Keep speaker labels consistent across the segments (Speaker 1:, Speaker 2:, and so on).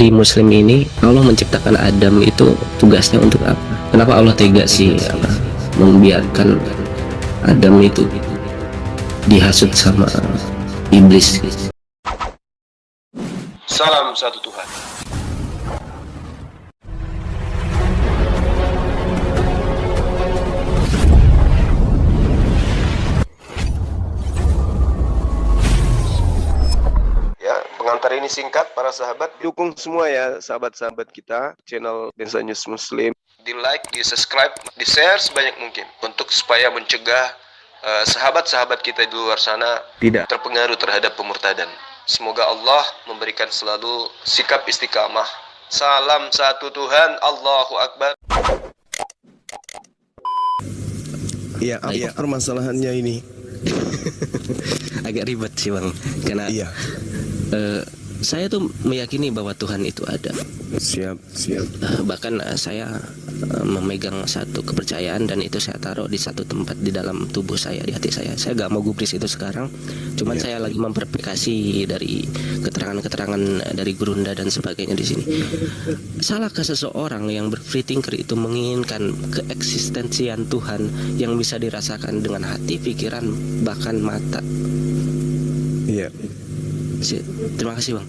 Speaker 1: di Muslim ini Allah menciptakan Adam itu tugasnya untuk apa? Kenapa Allah tega sih membiarkan Adam itu dihasut sama iblis?
Speaker 2: Salam satu Tuhan. Ya, pengantar ini singkat para sahabat. Dukung semua ya sahabat-sahabat kita channel Densa News Muslim. Di like, di subscribe, di share sebanyak mungkin untuk supaya mencegah sahabat-sahabat kita di luar sana tidak terpengaruh terhadap pemurtadan. Semoga Allah memberikan selalu sikap istiqamah. Salam satu Tuhan, Allahu Akbar.
Speaker 3: Iya, apa permasalahannya ini?
Speaker 1: Agak ribet sih Bang, karena saya tuh meyakini bahwa Tuhan itu ada.
Speaker 3: Siap.
Speaker 1: Bahkan saya memegang satu kepercayaan dan itu saya taruh di satu tempat di dalam tubuh saya, di hati saya. Saya gak mau gubris itu sekarang. Cuman saya lagi memverifikasi dari keterangan-keterangan dari Gurunda dan sebagainya di sini. Salahkah seseorang yang berfree thinker itu menginginkan keeksistensian Tuhan yang bisa dirasakan dengan hati, pikiran, bahkan mata?
Speaker 3: Iya.
Speaker 1: Terima kasih Bang.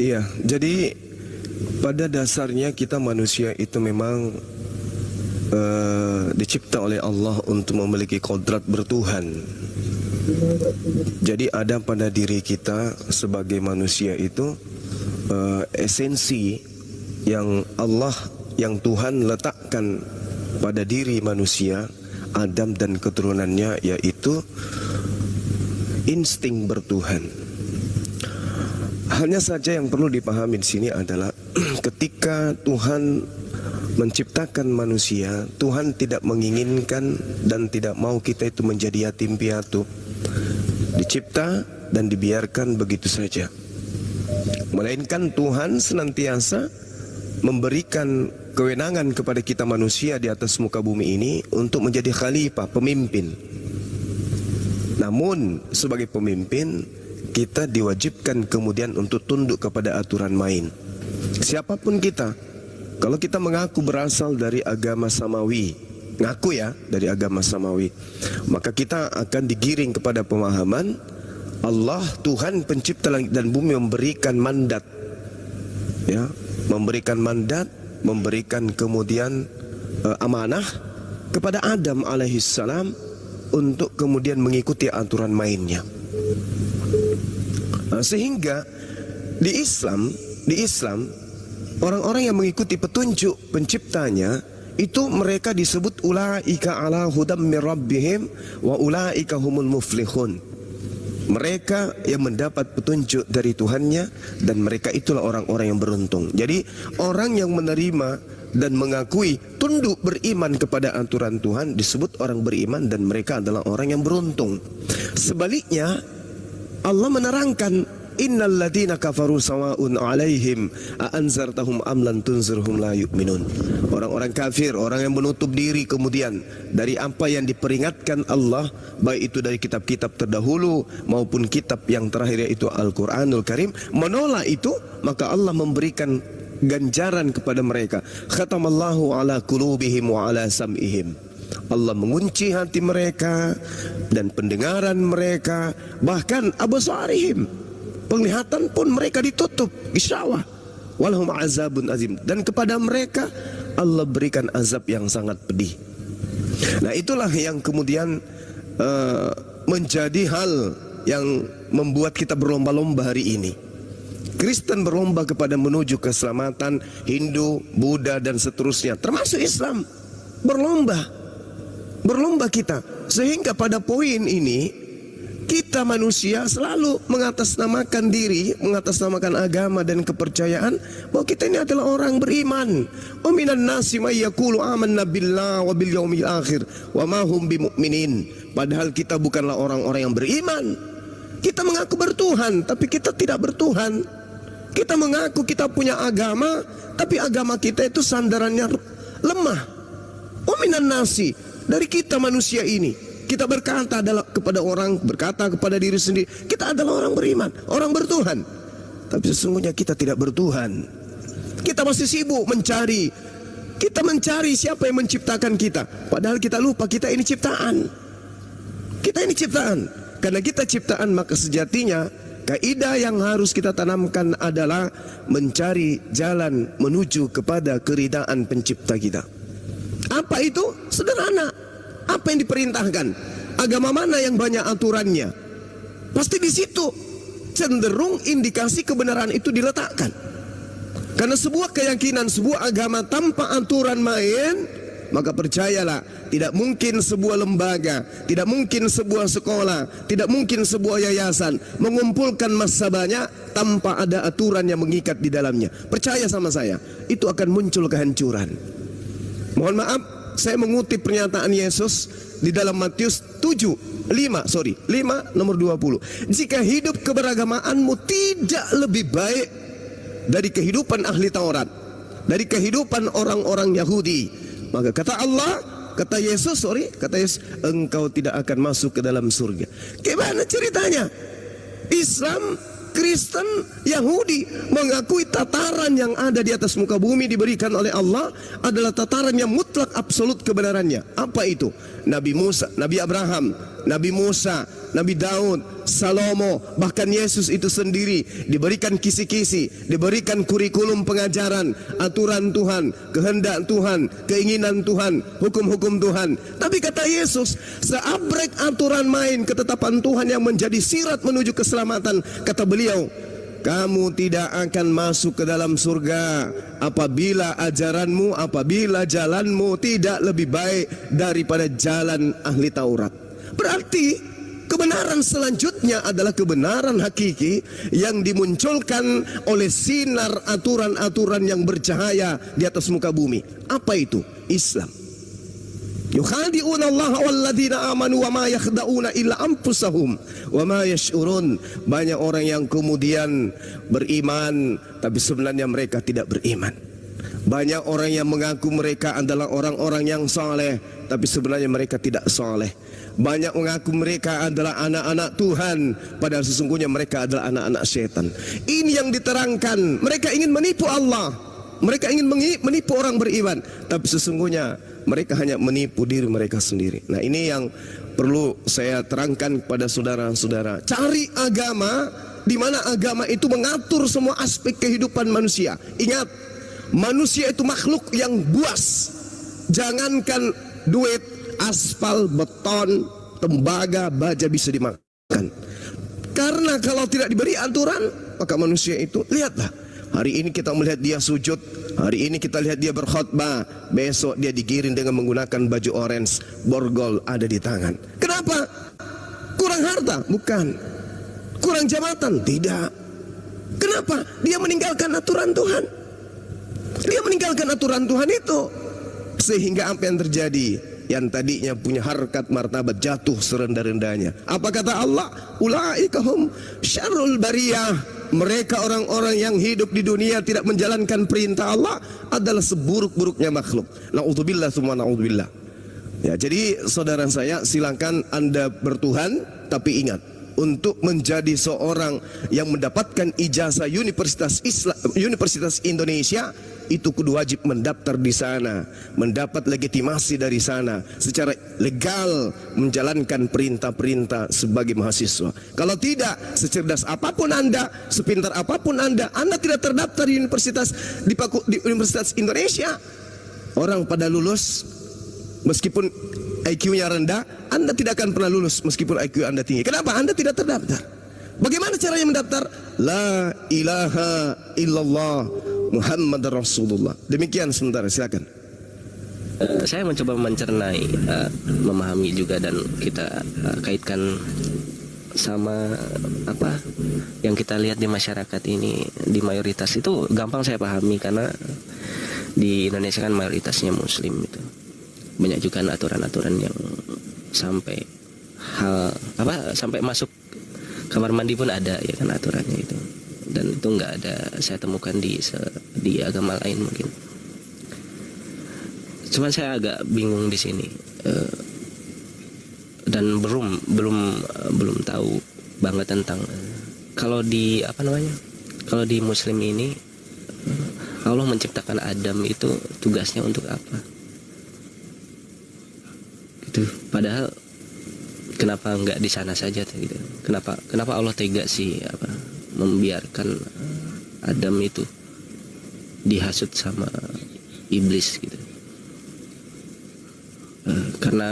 Speaker 3: Iya, jadi pada dasarnya kita manusia itu memang dicipta oleh Allah untuk memiliki kodrat bertuhan. Jadi ada pada diri kita sebagai manusia itu esensi yang Allah, yang Tuhan letakkan pada diri manusia, Adam dan keturunannya, yaitu insting bertuhan. Hanya saja yang perlu dipahami di sini adalah ketika Tuhan menciptakan manusia, Tuhan tidak menginginkan dan tidak mau kita itu menjadi yatim piatu, dicipta dan dibiarkan begitu saja. Melainkan Tuhan senantiasa memberikan kewenangan kepada kita manusia di atas muka bumi ini untuk menjadi khalifah, pemimpin. Namun sebagai pemimpin kita diwajibkan kemudian untuk tunduk kepada aturan main. Siapapun kita, kalau kita mengaku berasal dari agama samawi, ngaku ya dari agama samawi, maka kita akan digiring kepada pemahaman Allah, Tuhan pencipta langit dan bumi, memberikan mandat, ya, memberikan mandat, memberikan kemudian amanah kepada Adam alaihissalam untuk kemudian mengikuti aturan mainnya. Sehingga di Islam orang-orang yang mengikuti petunjuk penciptanya itu mereka disebut ulaika ala hudam mir rabbihim wa ulaika humul muflihun. Mereka yang mendapat petunjuk dari Tuhannya dan mereka itulah orang-orang yang beruntung. Jadi orang yang menerima dan mengakui tunduk beriman kepada aturan Tuhan disebut orang beriman dan mereka adalah orang yang beruntung. Sebaliknya Allah menerangkan innal ladina kafaru sawa'un 'alaihim a anzartahum am lan tunzirhum la yu'minun. Orang-orang kafir, orang yang menutup diri kemudian dari apa yang diperingatkan Allah, baik itu dari kitab-kitab terdahulu maupun kitab yang terakhir yaitu Al-Qur'anul Karim, menolak itu, maka Allah memberikan ganjaran kepada mereka. Khatamallahu ala qulubihim wa ala sam'ihim. Allah mengunci hati mereka dan pendengaran mereka, bahkan absarihim, penglihatan pun mereka ditutup, isyawah. Walhum azabun azim, dan kepada mereka Allah berikan azab yang sangat pedih. Nah, itulah yang kemudian menjadi hal yang membuat kita berlomba-lomba hari ini. Kristen berlomba kepada menuju keselamatan, Hindu, Buddha dan seterusnya, termasuk Islam berlomba kita, sehingga pada poin ini kita manusia selalu mengatasnamakan diri, mengatasnamakan agama dan kepercayaan bahwa kita ini adalah orang beriman. Wa minan nasi may yaqulu amanna billahi wa bil yaumil akhir wa ma hum bimumin. Padahal kita bukanlah orang-orang yang beriman. Kita mengaku bertuhan tapi kita tidak bertuhan. Kita mengaku kita punya agama tapi agama kita itu sandarannya lemah. Wa minan nasi, dari kita manusia ini, kita berkata kepada diri sendiri, kita adalah orang beriman, orang bertuhan. tapi sesungguhnya kita tidak bertuhan. Kita masih sibuk mencari. Kita mencari siapa yang menciptakan kita, padahal kita lupa kita ini ciptaan. Kita ini ciptaan. Karena kita ciptaan, maka sejatinya kaidah yang harus kita tanamkan adalah mencari jalan menuju kepada keridaan pencipta kita. Apa itu? Sederhana. Apa yang diperintahkan? Agama mana yang banyak aturannya? Pasti di situ cenderung indikasi kebenaran itu diletakkan. Karena sebuah keyakinan, sebuah agama tanpa aturan main, maka percayalah, tidak mungkin sebuah lembaga, tidak mungkin sebuah sekolah, tidak mungkin sebuah yayasan mengumpulkan massa banyak tanpa ada aturan yang mengikat di dalamnya. Percaya sama saya, itu akan muncul kehancuran. Mohon maaf, saya mengutip pernyataan Yesus di dalam Matius 5 nomor 20. Jika hidup keberagamaanmu tidak lebih baik dari kehidupan ahli Taurat, dari kehidupan orang-orang Yahudi, maka kata Yesus, engkau tidak akan masuk ke dalam surga. Gimana ceritanya? Islam, Kristen, Yahudi mengakui tataran yang ada di atas muka bumi diberikan oleh Allah adalah tataran yang mutlak absolut kebenarannya. Apa itu? Nabi Musa, Nabi Abraham, Nabi Musa, Nabi Daud, Salomo, bahkan Yesus itu sendiri diberikan kisi-kisi, diberikan kurikulum pengajaran, aturan Tuhan, kehendak Tuhan, keinginan Tuhan, hukum-hukum Tuhan. Tapi kata Yesus, seabrek aturan main ketetapan Tuhan yang menjadi sirat menuju keselamatan, kata beliau, kamu tidak akan masuk ke dalam surga apabila ajaranmu, apabila jalanmu tidak lebih baik daripada jalan ahli Taurat. Berarti kebenaran selanjutnya adalah kebenaran hakiki yang dimunculkan oleh sinar aturan-aturan yang bercahaya di atas muka bumi. Apa itu? Islam. Yukhadi'una Allah walladzina amanu wa ma yakhda'una illa anfusahum wa ma yash'urun. Banyak orang yang kemudian beriman tapi sebenarnya mereka tidak beriman. Banyak orang yang mengaku mereka adalah orang-orang yang saleh tapi sebenarnya mereka tidak saleh. Banyak mengaku mereka adalah anak-anak Tuhan padahal sesungguhnya mereka adalah anak-anak syaitan. Ini yang diterangkan. Mereka ingin menipu Allah, mereka ingin menipu orang beriman, tapi sesungguhnya mereka hanya menipu diri mereka sendiri. Nah, ini yang perlu saya terangkan kepada saudara-saudara. Cari agama di mana agama itu mengatur semua aspek kehidupan manusia. Ingat, manusia itu makhluk yang buas. Jangankan duit, aspal, beton, tembaga, baja bisa dimakan. Karena kalau tidak diberi aturan, maka manusia itu, lihatlah, hari ini kita melihat dia sujud, hari ini kita lihat dia berkhutbah, besok dia digiring dengan menggunakan baju orange, borgol ada di tangan. Kenapa? Kurang harta? Bukan. Kurang jabatan? Tidak. Kenapa? Dia meninggalkan aturan Tuhan. Dia meninggalkan aturan Tuhan itu. Sehingga apa yang terjadi? Yang tadinya punya harkat martabat jatuh serendah-rendahnya. Apa kata Allah? Ulaika hum syarrul bariyah. Mereka orang-orang yang hidup di dunia tidak menjalankan perintah Allah adalah seburuk-buruknya makhluk. Na'udzubillah summa na'udzubillah. Ya, jadi saudara saya, silakan Anda bertuhan, tapi ingat, untuk menjadi seorang yang mendapatkan ijazah Universitas Indonesia, itu kudu wajib mendaftar di sana, mendapat legitimasi dari sana, secara legal menjalankan perintah-perintah sebagai mahasiswa. Kalau tidak, secerdas apapun Anda, sepintar apapun Anda tidak terdaftar di Universitas Indonesia, orang pada lulus meskipun IQ-nya rendah, Anda tidak akan pernah lulus meskipun IQ Anda tinggi. Kenapa? Anda tidak terdaftar. Bagaimana caranya mendaftar? La ilaha illallah Muhammad Rasulullah. Demikian sementara, silakan.
Speaker 1: Saya mencoba mencernai, memahami juga, dan kita kaitkan sama apa yang kita lihat di masyarakat ini, di mayoritas itu gampang saya pahami karena di Indonesia kan mayoritasnya Muslim itu. Banyak juga aturan-aturan yang sampai sampai masuk kamar mandi pun ada ya kan aturannya itu. Dan itu nggak ada saya temukan di agama lain mungkin. Cuman saya agak bingung di sini, dan belum tahu banget tentang kalau di Kalau di Muslim ini Allah menciptakan Adam itu tugasnya untuk apa? Gitu. Padahal kenapa nggak di sana saja gitu? Kenapa Allah tega sih membiarkan Adam itu dihasut sama iblis gitu? Karena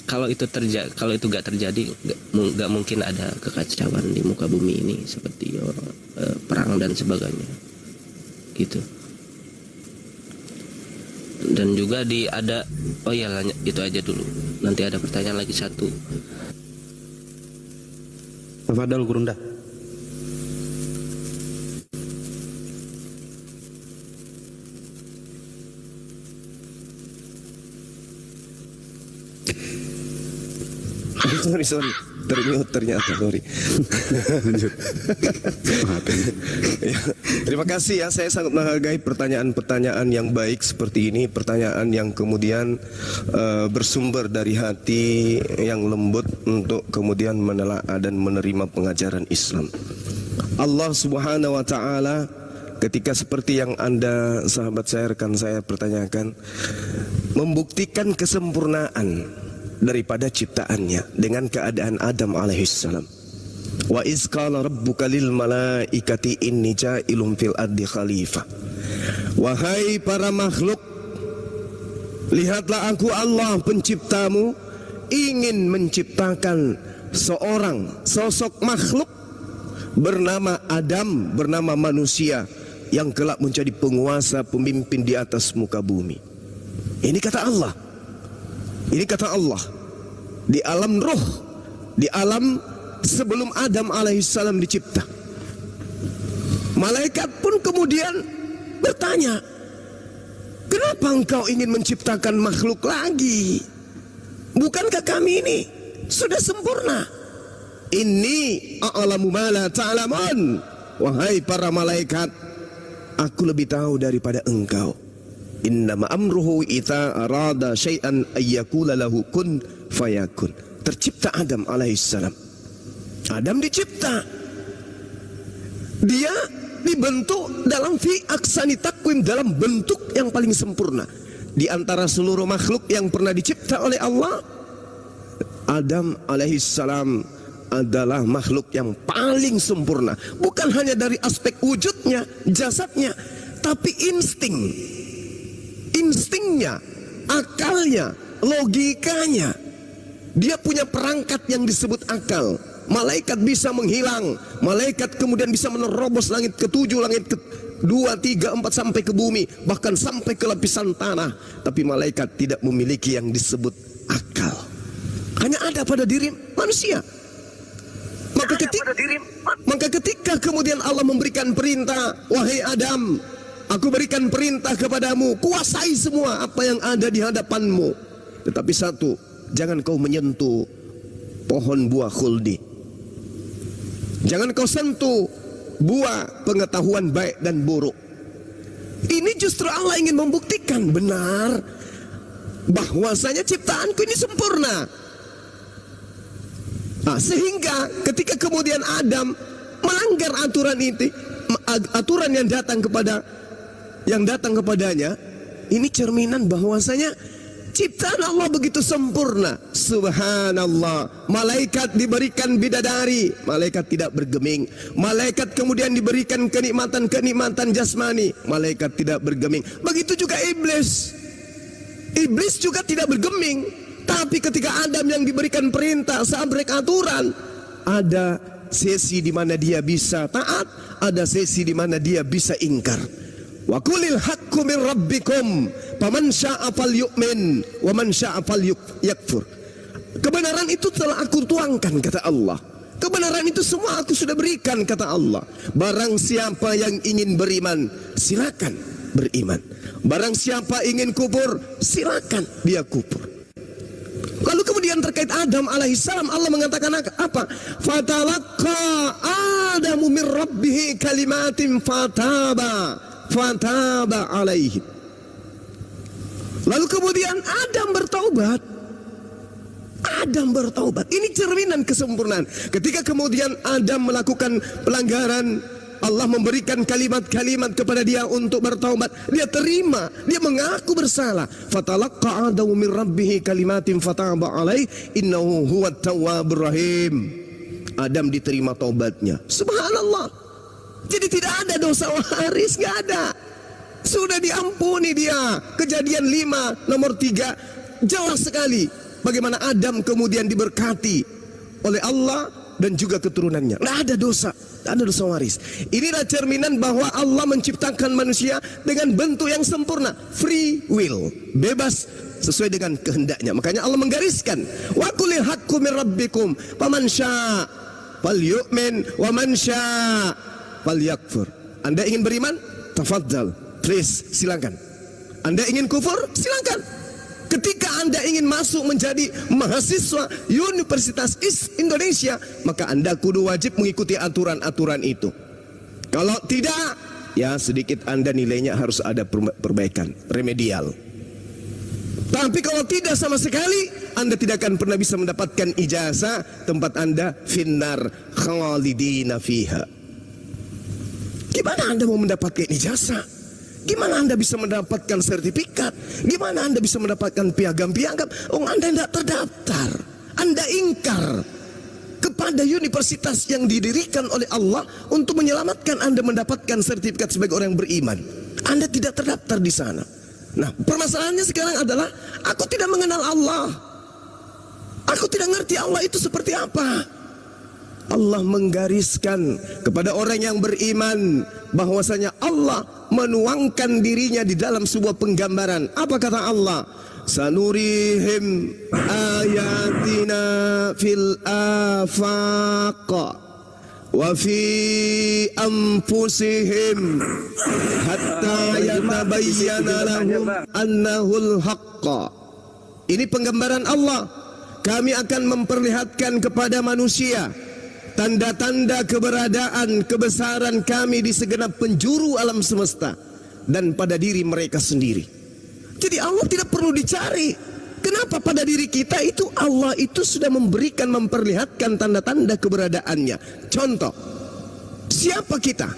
Speaker 1: kalau itu nggak terjadi, nggak mungkin ada kekacauan di muka bumi ini seperti perang dan sebagainya gitu. Dan juga itu aja dulu, nanti ada pertanyaan lagi satu.
Speaker 4: Tafadhol Gurunda.
Speaker 3: Sorry, termute ternyata, sorry. Ya, terima kasih ya, saya sangat menghargai pertanyaan-pertanyaan yang baik seperti ini, pertanyaan yang kemudian bersumber dari hati yang lembut untuk kemudian menelaah dan menerima pengajaran Islam. Allah Subhanahu wa taala ketika seperti yang Anda sahabat saya, rekan saya pertanyakan, membuktikan kesempurnaan daripada ciptaannya dengan keadaan Adam alaihissalam. Wa iz qala rabbuka lil malaikati inni ja'ilun fil ardi khalifah. Wahai para makhluk, lihatlah aku Allah penciptamu ingin menciptakan seorang sosok makhluk bernama Adam, bernama manusia yang kelak menjadi penguasa, pemimpin di atas muka bumi. Ini kata Allah. Ini kata Allah. Di alam roh, di alam sebelum Adam alaihissalam dicipta. Malaikat pun kemudian bertanya, kenapa engkau ingin menciptakan makhluk lagi? Bukankah kami ini sudah sempurna? Inni a'lamu ma la ta'lamun. Wahai para malaikat, aku lebih tahu daripada engkau. Innama amruhu ita arada syai'an ayyakula lahu kun fayakun. Tercipta Adam alaihissalam. Adam dicipta. Dia dibentuk dalam fi aksani takwim, dalam bentuk yang paling sempurna. Di antara seluruh makhluk yang pernah dicipta oleh Allah, Adam alaihissalam adalah makhluk yang paling sempurna. Bukan hanya dari aspek wujudnya, jasadnya, tapi instingnya, akalnya, logikanya. Dia punya perangkat yang disebut akal. Malaikat bisa menghilang, malaikat kemudian bisa menerobos langit ke-7, langit ke-2, 3, 4 sampai ke bumi, bahkan sampai ke lapisan tanah. Tapi malaikat tidak memiliki yang disebut akal. Hanya ada pada diri manusia. Maka ketika kemudian Allah memberikan perintah, wahai Adam, aku berikan perintah kepadamu, kuasai semua apa yang ada di hadapanmu. Tetapi satu, jangan kau menyentuh pohon buah khuldi. Jangan kau sentuh buah pengetahuan baik dan buruk. Ini justru Allah ingin membuktikan benar bahwasanya ciptaanku ini sempurna. Nah, sehingga ketika kemudian Adam melanggar aturan itu, aturan yang datang kepadanya, ini cerminan bahwasanya ciptaan Allah begitu sempurna. Subhanallah. Malaikat diberikan bidadari, malaikat tidak bergeming. Malaikat kemudian diberikan kenikmatan jasmani, malaikat tidak bergeming. Begitu juga iblis. Iblis juga tidak bergeming. Tapi ketika Adam yang diberikan perintah sabrek aturan, ada sesi di mana dia bisa taat, ada sesi di mana dia bisa ingkar. Wa qulil haqqu min rabbikum faman syaa'a falyu'min wa man syaa'a falyakfur. Kebenaran itu telah aku tuangkan, kata Allah. Kebenaran itu semua aku sudah berikan, kata Allah. Barang siapa yang ingin beriman, silakan beriman. Barang siapa ingin kufur, silakan dia kufur. Lalu kemudian terkait Adam alaihissalam, Allah mengatakan apa? Fatalaqqa Adamu min rabbih kalimatin fataba alaihi. Lalu kemudian Adam bertaubat. Ini cerminan kesempurnaan. Ketika kemudian Adam melakukan pelanggaran, Allah memberikan kalimat-kalimat kepada dia untuk bertaubat. Dia terima, dia mengaku bersalah. Fatalaqqa Adamu min rabbih kalimatin fataba alaih innahu huwat tawwabur rahim. Adam diterima taubatnya. Subhanallah. Jadi tidak ada dosa waris, nggak ada. Sudah diampuni dia. Kejadian 5 nomor 3 jelas sekali bagaimana Adam kemudian diberkati oleh Allah dan juga keturunannya. Nggak ada dosa, nggak ada dosa waris. Inilah cerminan bahwa Allah menciptakan manusia dengan bentuk yang sempurna, free will, bebas sesuai dengan kehendaknya. Makanya Allah menggariskan, wa qulil haqqu min rabbikum faman syaa falyu'min wa man syaa falyakfur. Anda ingin beriman? Tafadhal, please, silakan. Anda ingin kufur? Silakan. Ketika Anda ingin masuk menjadi mahasiswa Universitas Indonesia, maka Anda kudu wajib mengikuti aturan-aturan itu. Kalau tidak, ya sedikit Anda nilainya harus ada perbaikan, remedial. Tapi kalau tidak sama sekali, Anda tidak akan pernah bisa mendapatkan ijazah. Tempat Anda finnar khalidina fiha. Gimana Anda mau mendapatkan ijazah? Gimana Anda bisa mendapatkan sertifikat? Gimana Anda bisa mendapatkan piagam-piagam? Anda tidak terdaftar. Anda ingkar kepada universitas yang didirikan oleh Allah untuk menyelamatkan Anda mendapatkan sertifikat sebagai orang yang beriman. Anda tidak terdaftar di sana. Nah, permasalahannya sekarang adalah aku tidak mengenal Allah. Aku tidak ngerti Allah itu seperti apa. Allah menggariskan kepada orang yang beriman bahwasanya Allah menuangkan dirinya di dalam sebuah penggambaran. Apa kata Allah? Sanurihim ayatina fil afaq wa fi anfusihim hatta yatabayyana lahum annahul haqq. Ini penggambaran Allah. Kami akan memperlihatkan kepada manusia tanda-tanda keberadaan, kebesaran kami di segenap penjuru alam semesta dan pada diri mereka sendiri. Jadi Allah tidak perlu dicari. Kenapa pada diri kita itu Allah itu sudah memberikan, memperlihatkan tanda-tanda keberadaannya. Contoh, siapa kita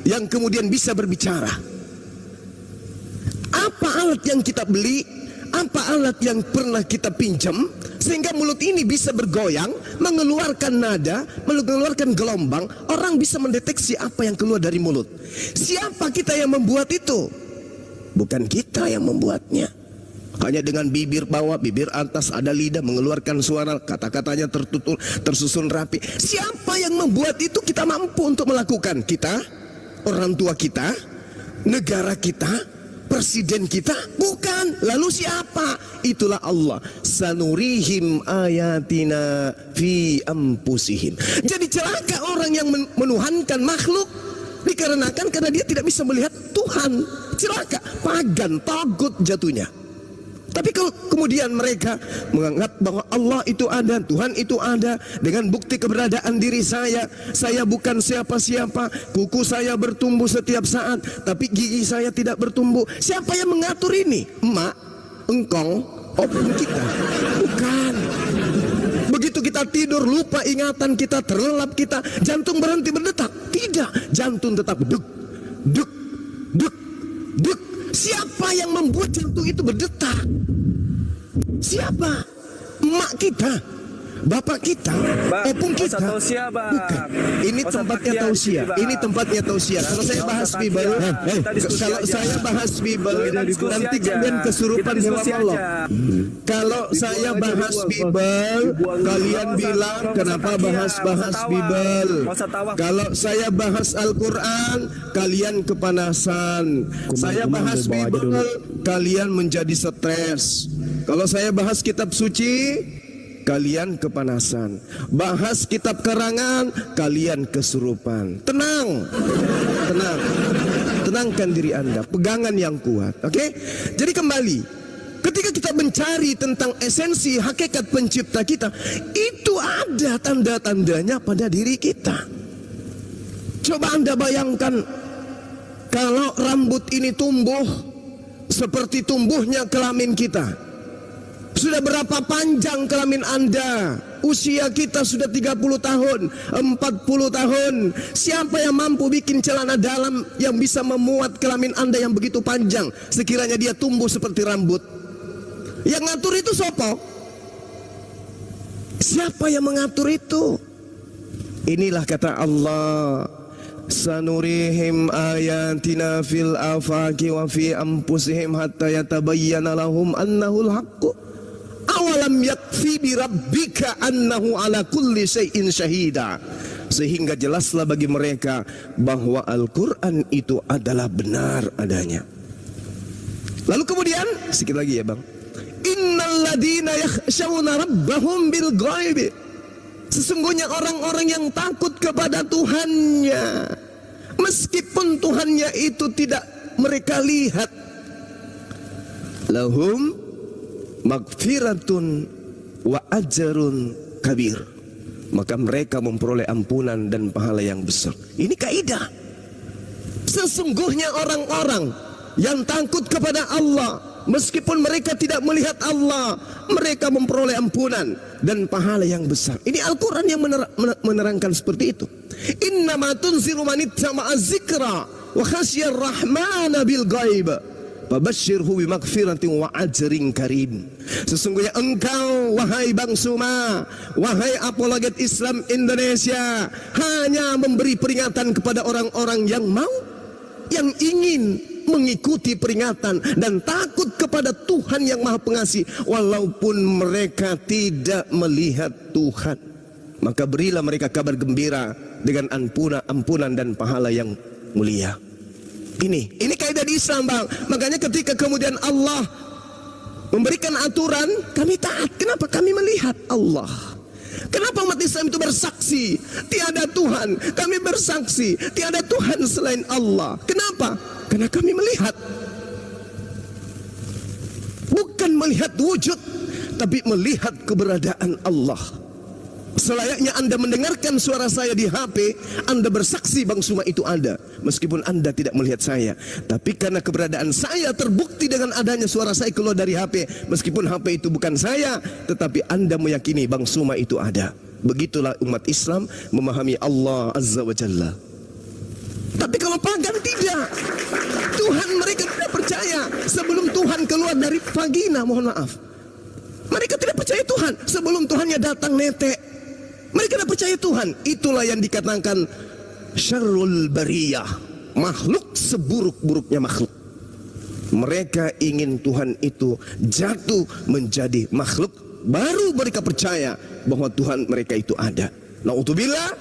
Speaker 3: yang kemudian bisa berbicara? Apa alat yang kita beli? Apa alat yang pernah kita pinjam sehingga mulut ini bisa bergoyang, mengeluarkan nada, mengeluarkan gelombang? Orang bisa mendeteksi apa yang keluar dari mulut. Siapa kita yang membuat itu? Bukan kita yang membuatnya. Hanya dengan bibir bawah, bibir atas, ada lidah mengeluarkan suara, kata-katanya tertutur, tersusun rapi. Siapa yang membuat itu? Kita mampu untuk melakukan. Kita, orang tua kita, negara kita, presiden kita? Bukan. Lalu siapa? Itulah Allah. Sanurihim ayatina fi anfusihim. Jadi celaka orang yang menuhankan makhluk dikarenakan karena dia tidak bisa melihat Tuhan. Celaka, pagan, tagut jatuhnya. Tapi kalau kemudian mereka menganggap bahwa Allah itu ada, Tuhan itu ada, dengan bukti keberadaan diri saya bukan siapa-siapa, kuku saya bertumbuh setiap saat, tapi gigi saya tidak bertumbuh. Siapa yang mengatur ini? Emak, engkong, opung kita? Bukan. Begitu kita tidur, lupa ingatan kita, terlelap kita, jantung berhenti berdetak? Tidak, jantung tetap duk, duk, duk, duk. Siapa yang membuat jantung itu berdetak? Siapa? Emak kita, bapak kita, opung kita? Bukan. Ini tempatnya tausiah. Ini tempatnya tausiah. Kalau saya bahas Bible, kalau saya bahas Bible, nanti kalian kesurupan sama Allah. Kalau saya bahas Bible, kalian bilang kenapa bahas Bible? Kalau saya bahas Al-Quran, kalian kepanasan. Saya bahas Bible, kalian menjadi stres. Kalau saya bahas kitab suci, kalian kepanasan. Bahas kitab karangan, kalian kesurupan. Tenang, tenang, tenangkan diri Anda, pegangan yang kuat. Oke? Jadi kembali, ketika kita mencari tentang esensi hakikat pencipta kita, itu ada tanda-tandanya pada diri kita. Coba Anda bayangkan, kalau rambut ini tumbuh seperti tumbuhnya kelamin kita, Sudah berapa panjang kelamin Anda? Usia kita sudah 30 tahun, 40 tahun. Siapa yang mampu bikin celana dalam yang bisa memuat kelamin Anda yang begitu panjang, sekiranya dia tumbuh seperti rambut? Yang ngatur itu sopo? Siapa yang mengatur itu? Inilah kata Allah, sanurihim ayatina fil afaqi wa fi anfusihim hatta yatabayyana lahum annahul haqqu. Awalam yakfi bi rabbika annahu ala kulli syai'in syahida. Sehingga jelaslah bagi mereka bahwa Al-Quran itu adalah benar adanya. Lalu kemudian sedikit lagi ya bang, innal ladina yakhshawna rabbahum bil ghaibi. Sesungguhnya orang-orang yang takut kepada Tuhannya, meskipun Tuhannya itu tidak mereka lihat, lahum magfiratun wa ajrun kabir, maka mereka memperoleh ampunan dan pahala yang besar. Ini kaidah. Sesungguhnya orang-orang yang takut kepada Allah, meskipun mereka tidak melihat Allah, mereka memperoleh ampunan dan pahala yang besar. Ini Al-Quran yang menerangkan seperti itu. Innama tunziru man ittama'a dzikra wa khasyar rahmana bil ghaib fabashshirhu bimaghfiratin wa ajrin karim. Sesungguhnya engkau, wahai Bang Suma, wahai apologet Islam Indonesia, hanya memberi peringatan kepada orang-orang yang mau, yang ingin mengikuti peringatan dan takut kepada Tuhan yang Maha Pengasih, walaupun mereka tidak melihat Tuhan. Maka berilah mereka kabar gembira dengan ampunan dan pahala yang mulia. Ini kaidah di Islam bang. Makanya ketika kemudian Allah memberikan aturan, kami taat. Kenapa? Kami melihat Allah. Kenapa umat Islam itu bersaksi tiada Tuhan? Kami bersaksi tiada Tuhan selain Allah. Kenapa? Karena kami melihat. Bukan melihat wujud, tapi melihat keberadaan Allah. Selayaknya Anda mendengarkan suara saya di HP, Anda bersaksi Bang Suma itu ada, meskipun Anda tidak melihat saya. Tapi karena keberadaan saya terbukti dengan adanya suara saya keluar dari HP, meskipun HP itu bukan saya, tetapi Anda meyakini Bang Suma itu ada. Begitulah umat Islam memahami Allah Azza wa Jalla. Tapi kalau pagan tidak, Tuhan mereka tidak percaya sebelum Tuhan keluar dari vagina, mohon maaf. Mereka tidak percaya Tuhan sebelum Tuhannya datang netek. Mereka tidak percaya Tuhan. Itulah yang dikatakan syarrul bariyah, makhluk seburuk-buruknya makhluk. Mereka ingin Tuhan itu jatuh menjadi makhluk, baru mereka percaya bahwa Tuhan mereka itu ada. Na'udzubillah,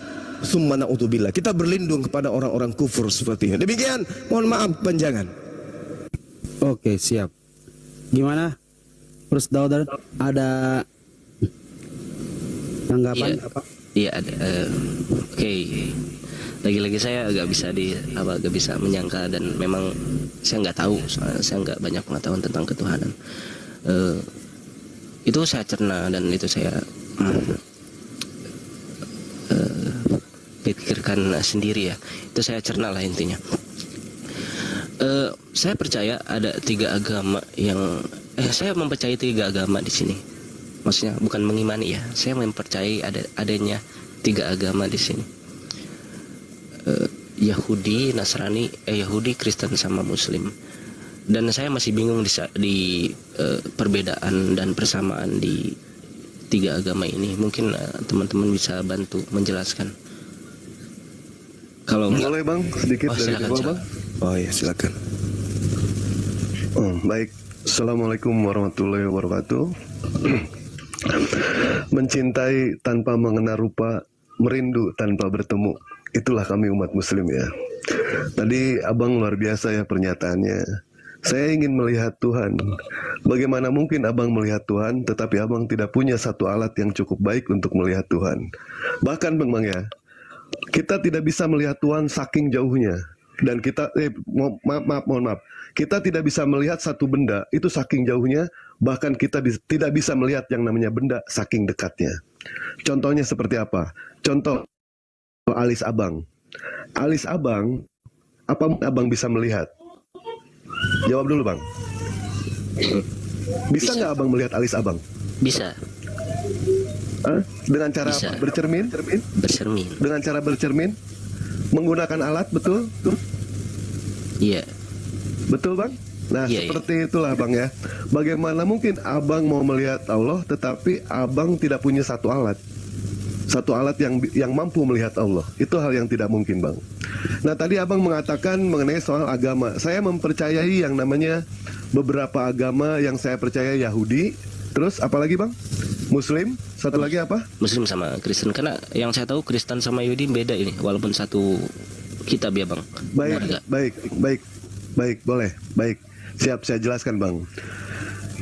Speaker 3: summa na'udzubillah. Kita berlindung kepada orang-orang kufur seperti ini. Demikian, mohon maaf panjangan.
Speaker 4: Oke, siap. Gimana? Terus Dauda ada tanggapan apa?
Speaker 1: Iya ada. Oke. Lagi-lagi saya agak bisa menyangka, dan memang saya nggak tahu, soalnya saya nggak banyak pengetahuan tentang ketuhanan. Itu saya cerna dan itu saya pikirkan sendiri ya. Itu saya cerna lah intinya. Saya percaya ada 3 agama yang saya mempercayai 3 agama di sini. Maksudnya bukan mengimani ya, saya mempercayai adanya 3 agama di sini. Yahudi, Nasrani, Yahudi, Kristen sama Muslim. Dan saya masih bingung di perbedaan dan persamaan di 3 agama ini. Mungkin teman-teman bisa bantu menjelaskan. Kalau
Speaker 2: boleh bang, sedikit dari
Speaker 1: silakan,
Speaker 2: bang.
Speaker 3: Oh ya, silakan.
Speaker 2: Baik, assalamualaikum warahmatullahi wabarakatuh. Mencintai tanpa mengenal rupa, merindu tanpa bertemu. Itulah kami umat muslim ya. Tadi abang luar biasa ya pernyataannya. Saya ingin melihat Tuhan. Bagaimana mungkin abang melihat Tuhan, tetapi abang tidak punya satu alat yang cukup baik untuk melihat Tuhan. Bahkan bang ya, kita tidak bisa melihat Tuhan saking jauhnya. Dan kita, mohon maaf, kita tidak bisa melihat satu benda itu saking jauhnya, bahkan kita tidak bisa melihat yang namanya benda saking dekatnya. Contohnya seperti apa? Contoh alis abang. Alis abang, apa abang bisa melihat? Jawab dulu bang.
Speaker 3: Bisa nggak abang melihat alis abang?
Speaker 1: Bisa.
Speaker 3: Hah? Dengan cara
Speaker 1: Bisa.
Speaker 3: apa? Bercermin?
Speaker 1: Bercermin.
Speaker 3: Dengan cara bercermin? Menggunakan alat, betul?
Speaker 1: Iya.
Speaker 3: Betul bang? Nah
Speaker 1: Iya,
Speaker 3: seperti itulah bang ya. Bagaimana mungkin abang mau melihat Allah tetapi abang tidak punya satu alat, satu alat yang mampu melihat Allah. Itu hal yang tidak mungkin bang. Nah tadi abang mengatakan mengenai soal agama. Saya mempercayai yang namanya beberapa agama yang saya percaya Yahudi. Terus apalagi bang? Muslim. Satu lagi apa?
Speaker 1: Muslim sama Kristen, karena yang saya tahu Kristen sama Yahudi beda ini, walaupun satu kitab ya bang.
Speaker 3: Baik,
Speaker 1: Benar nggak?
Speaker 3: baik, boleh, baik. Siap, saya jelaskan bang.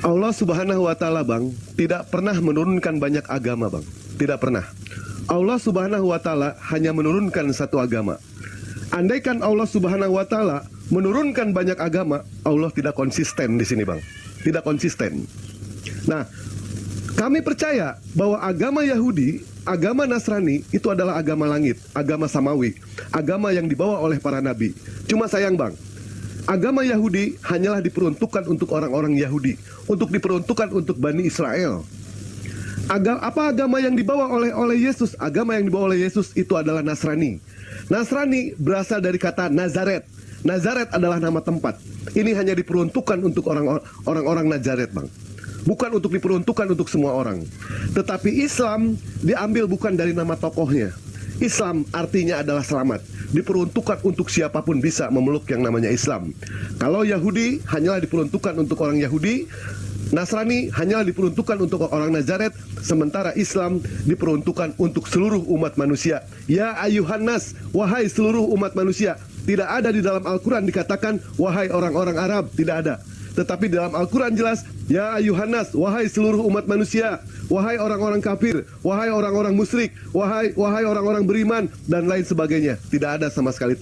Speaker 3: Allah Subhanahu Wa Taala bang tidak pernah menurunkan banyak agama bang, tidak pernah. Allah Subhanahu Wa Taala hanya menurunkan satu agama. Andaikan Allah Subhanahu Wa Taala menurunkan banyak agama, Allah tidak konsisten di sini bang, tidak konsisten. Nah, kami percaya bahwa agama Yahudi, agama Nasrani itu adalah agama langit, agama samawi, agama yang dibawa oleh para nabi. Cuma sayang bang, agama Yahudi hanyalah diperuntukkan untuk orang-orang Yahudi, untuk diperuntukkan untuk Bani Israel. Apa agama yang dibawa oleh Yesus? Agama yang dibawa oleh Yesus itu adalah Nasrani. Nasrani berasal dari kata Nazaret. Nazaret adalah nama tempat. Ini hanya diperuntukkan untuk orang-orang Nazaret bang. Bukan untuk diperuntukkan untuk semua orang. Tetapi Islam diambil bukan dari nama tokohnya. Islam artinya adalah selamat. Diperuntukkan untuk siapapun bisa memeluk yang namanya Islam. Kalau Yahudi hanyalah diperuntukkan untuk orang Yahudi, Nasrani hanyalah diperuntukkan untuk orang Nazaret, sementara Islam diperuntukkan untuk seluruh umat manusia. Ya ayuhan nas, wahai seluruh umat manusia. Tidak ada di dalam Al-Quran dikatakan wahai orang-orang Arab, tidak ada. Tetapi dalam Al-Quran jelas, ya ayuhan nas, wahai seluruh umat manusia, wahai orang-orang kafir, wahai orang-orang musyrik, wahai orang-orang beriman, dan lain sebagainya. Tidak ada sama sekali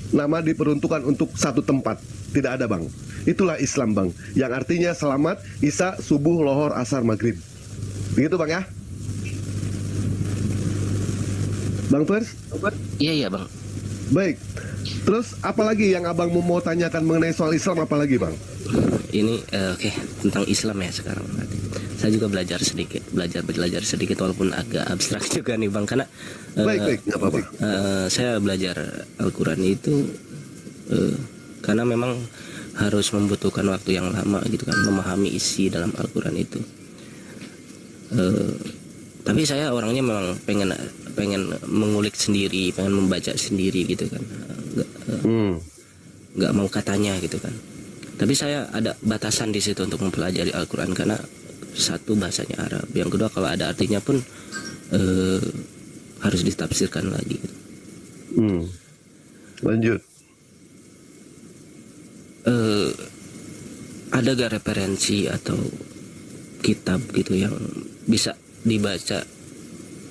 Speaker 3: nama diperuntukkan untuk satu tempat. Tidak ada bang. Itulah Islam bang, yang artinya selamat, isya, subuh, lohor, asar, maghrib. Begitu bang ya? Bang Fers?
Speaker 1: Iya bang.
Speaker 3: Baik. Terus apalagi yang abang mau tanyakan mengenai soal Islam, apalagi bang?
Speaker 1: Ini oke, tentang Islam ya sekarang. Saya juga belajar sedikit walaupun agak abstrak juga nih bang, karena
Speaker 3: Baik, nggak apa-apa.
Speaker 1: saya belajar Al-Quran itu karena memang harus membutuhkan waktu yang lama gitu kan, memahami isi dalam Al-Quran itu. Tapi saya orangnya memang pengen mengulik sendiri, pengen membaca sendiri gitu kan, nggak mau katanya gitu kan. Tapi saya ada batasan di situ untuk mempelajari Al-Quran, karena satu bahasanya Arab, yang kedua kalau ada artinya pun harus ditafsirkan lagi.
Speaker 3: Lanjut.
Speaker 1: Ada gak referensi atau kitab gitu yang bisa dibaca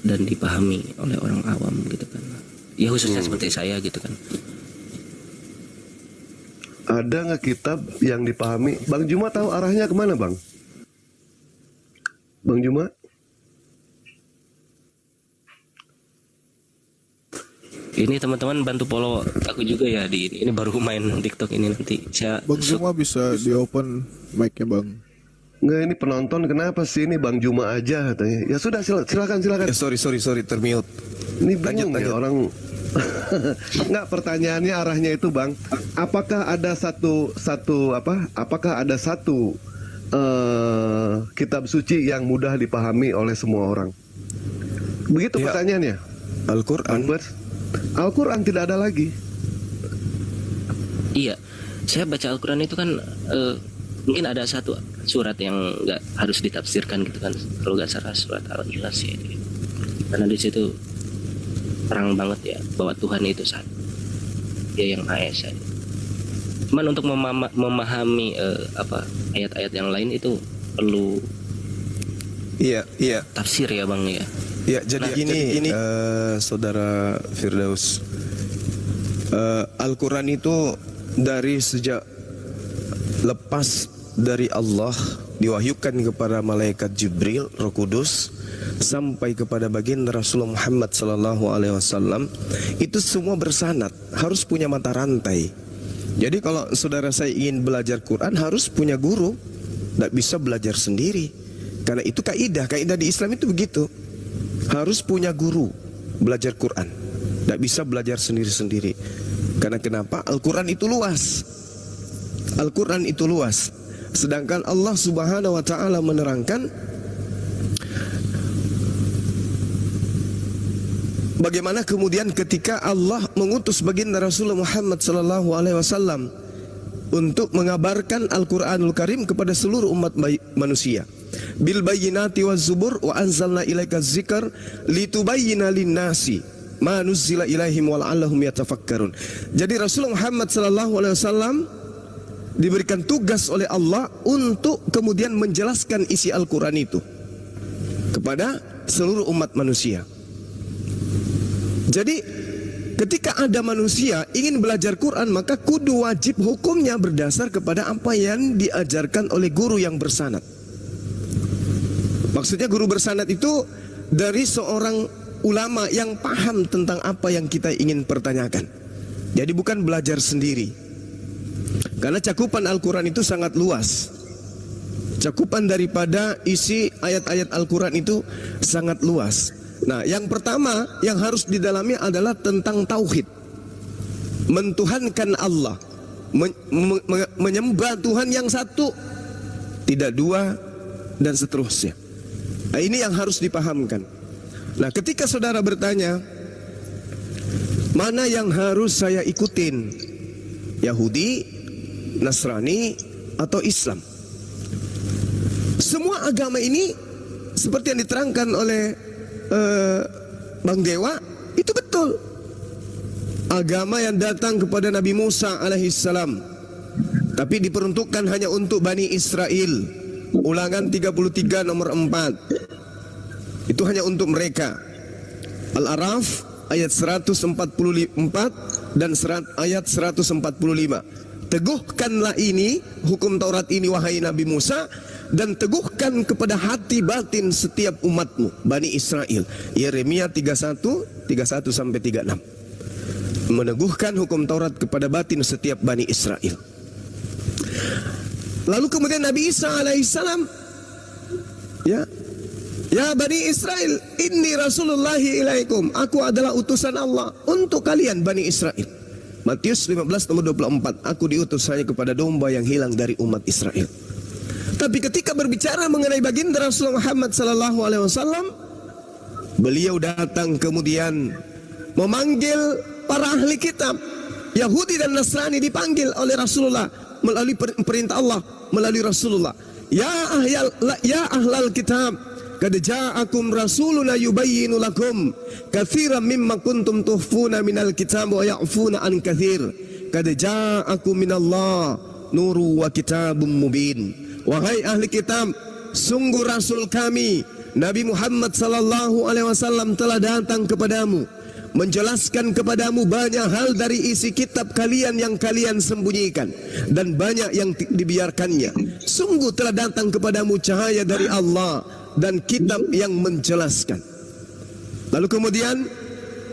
Speaker 1: dan dipahami oleh orang awam gitu kan, ya khususnya seperti saya gitu kan?
Speaker 3: Ada nggak kitab yang dipahami? Bang Juma tahu arahnya kemana bang? Bang Juma?
Speaker 1: Ini teman-teman bantu follow aku juga ya di ini baru main TikTok ini, nanti saya
Speaker 5: Bang Juma bisa di open mic-nya bang.
Speaker 3: Nggak, ini penonton kenapa sih ini Bang Juma aja katanya. Ya sudah silakan.
Speaker 6: Sorry termute.
Speaker 3: Ini bingung ya orang. Nggak, pertanyaannya arahnya itu bang. Apakah ada Apakah ada satu kitab suci yang mudah dipahami oleh semua orang? Begitu
Speaker 6: Ya.
Speaker 3: pertanyaannya.
Speaker 6: Al-Quran.
Speaker 3: Al-Quran tidak ada lagi.
Speaker 1: iya, saya baca Al-Quran itu kan mungkin ada satu surat yang nggak harus ditafsirkan gitu kan, kalau nggak salah surat Al-Ikhlas ya, karena di situ terang banget ya bahwa Tuhan itu satu, Dia yang Maha Esa. Cuman untuk memahami ayat-ayat yang lain itu perlu
Speaker 6: Iya.
Speaker 1: tafsir ya bang ya.
Speaker 6: Ya, jadi gini, saudara Firdaus, Al-Quran itu dari sejak lepas dari Allah diwahyukan kepada malaikat Jibril, Roh Kudus, sampai kepada baginda Rasulullah Muhammad SAW, itu semua bersanad, harus punya mata rantai. Jadi kalau saudara saya ingin belajar Quran harus punya guru,
Speaker 3: Tidak bisa belajar sendiri. Karena itu kaidah di Islam itu begitu. Harus punya guru belajar Quran. Tidak bisa belajar sendiri-sendiri. Karena kenapa? Al-Quran itu luas. Al-Quran itu luas. Sedangkan Allah Subhanahu wa taala menerangkan bagaimana kemudian ketika Allah mengutus baginda Rasulullah Muhammad sallallahu alaihi wasallam untuk mengabarkan Al-Qur'anul Karim kepada seluruh umat manusia. Bil bayyinati waz zubur wa anzalna ilaika dzikr litubayyana lin-nasi ma nuzila ilaihim wa la'allahum yatafakkarun. Jadi Rasulullah Muhammad sallallahu alaihi wasallam diberikan tugas oleh Allah untuk kemudian menjelaskan isi Al-Qur'an itu kepada seluruh umat manusia. Jadi ketika ada manusia ingin belajar Quran, maka kudu wajib hukumnya berdasar kepada apa yang diajarkan oleh guru yang bersanad. Maksudnya guru bersanad itu dari seorang ulama yang paham tentang apa yang kita ingin pertanyakan. Jadi bukan belajar sendiri. Karena cakupan Al-Quran itu sangat luas. Cakupan daripada isi ayat-ayat Al-Quran itu sangat luas. Nah, yang pertama yang harus didalami adalah tentang tauhid. Mentuhankan Allah, menyembah Tuhan yang satu, tidak dua, dan seterusnya. Nah, ini yang harus dipahamkan. Nah, ketika saudara bertanya, mana yang harus saya ikutin? Yahudi, Nasrani, atau Islam? Semua agama ini seperti yang diterangkan oleh Bang Dewa, itu betul. Agama yang datang kepada Nabi Musa alaihissalam, tapi diperuntukkan hanya untuk Bani Israel. Ulangan 33 nomor 4. Itu hanya untuk mereka. Al-Araf ayat 144 dan ayat 145. Teguhkanlah ini, hukum Taurat ini wahai Nabi Musa, dan teguhkan kepada hati batin setiap umatmu, Bani Israel. Yeremia 31 sampai 36. Meneguhkan hukum Taurat kepada batin setiap Bani Israel. Lalu kemudian Nabi Isa alaihissalam, ya Bani Israel, inni rasulullahi ilaikum, aku adalah utusan Allah untuk kalian Bani Israel. Matius 15 nomor 24, aku diutus hanya kepada domba yang hilang dari umat Israel. Tapi ketika berbicara mengenai baginda Rasulullah Muhammad sallallahu alaihi wasallam, beliau datang kemudian memanggil para ahli kitab. Yahudi dan Nasrani dipanggil oleh Rasulullah melalui perintah Allah, melalui Rasulullah. Ya ahlal kitab, qad ja'akum rasuluna yubayyinu lakum katsiran mimma kuntum tuhfuna minal kitab wa ya'funa an katsir. Qad ja'akum minallah nuru wa kitabum mubin. Wahai ahli kitab, sungguh rasul kami Nabi Muhammad sallallahu alaihi wasallam telah datang kepadamu, menjelaskan kepadamu banyak hal dari isi kitab kalian yang kalian sembunyikan dan banyak yang dibiarkannya. Sungguh telah datang kepadamu cahaya dari Allah dan kitab yang menjelaskan. Lalu kemudian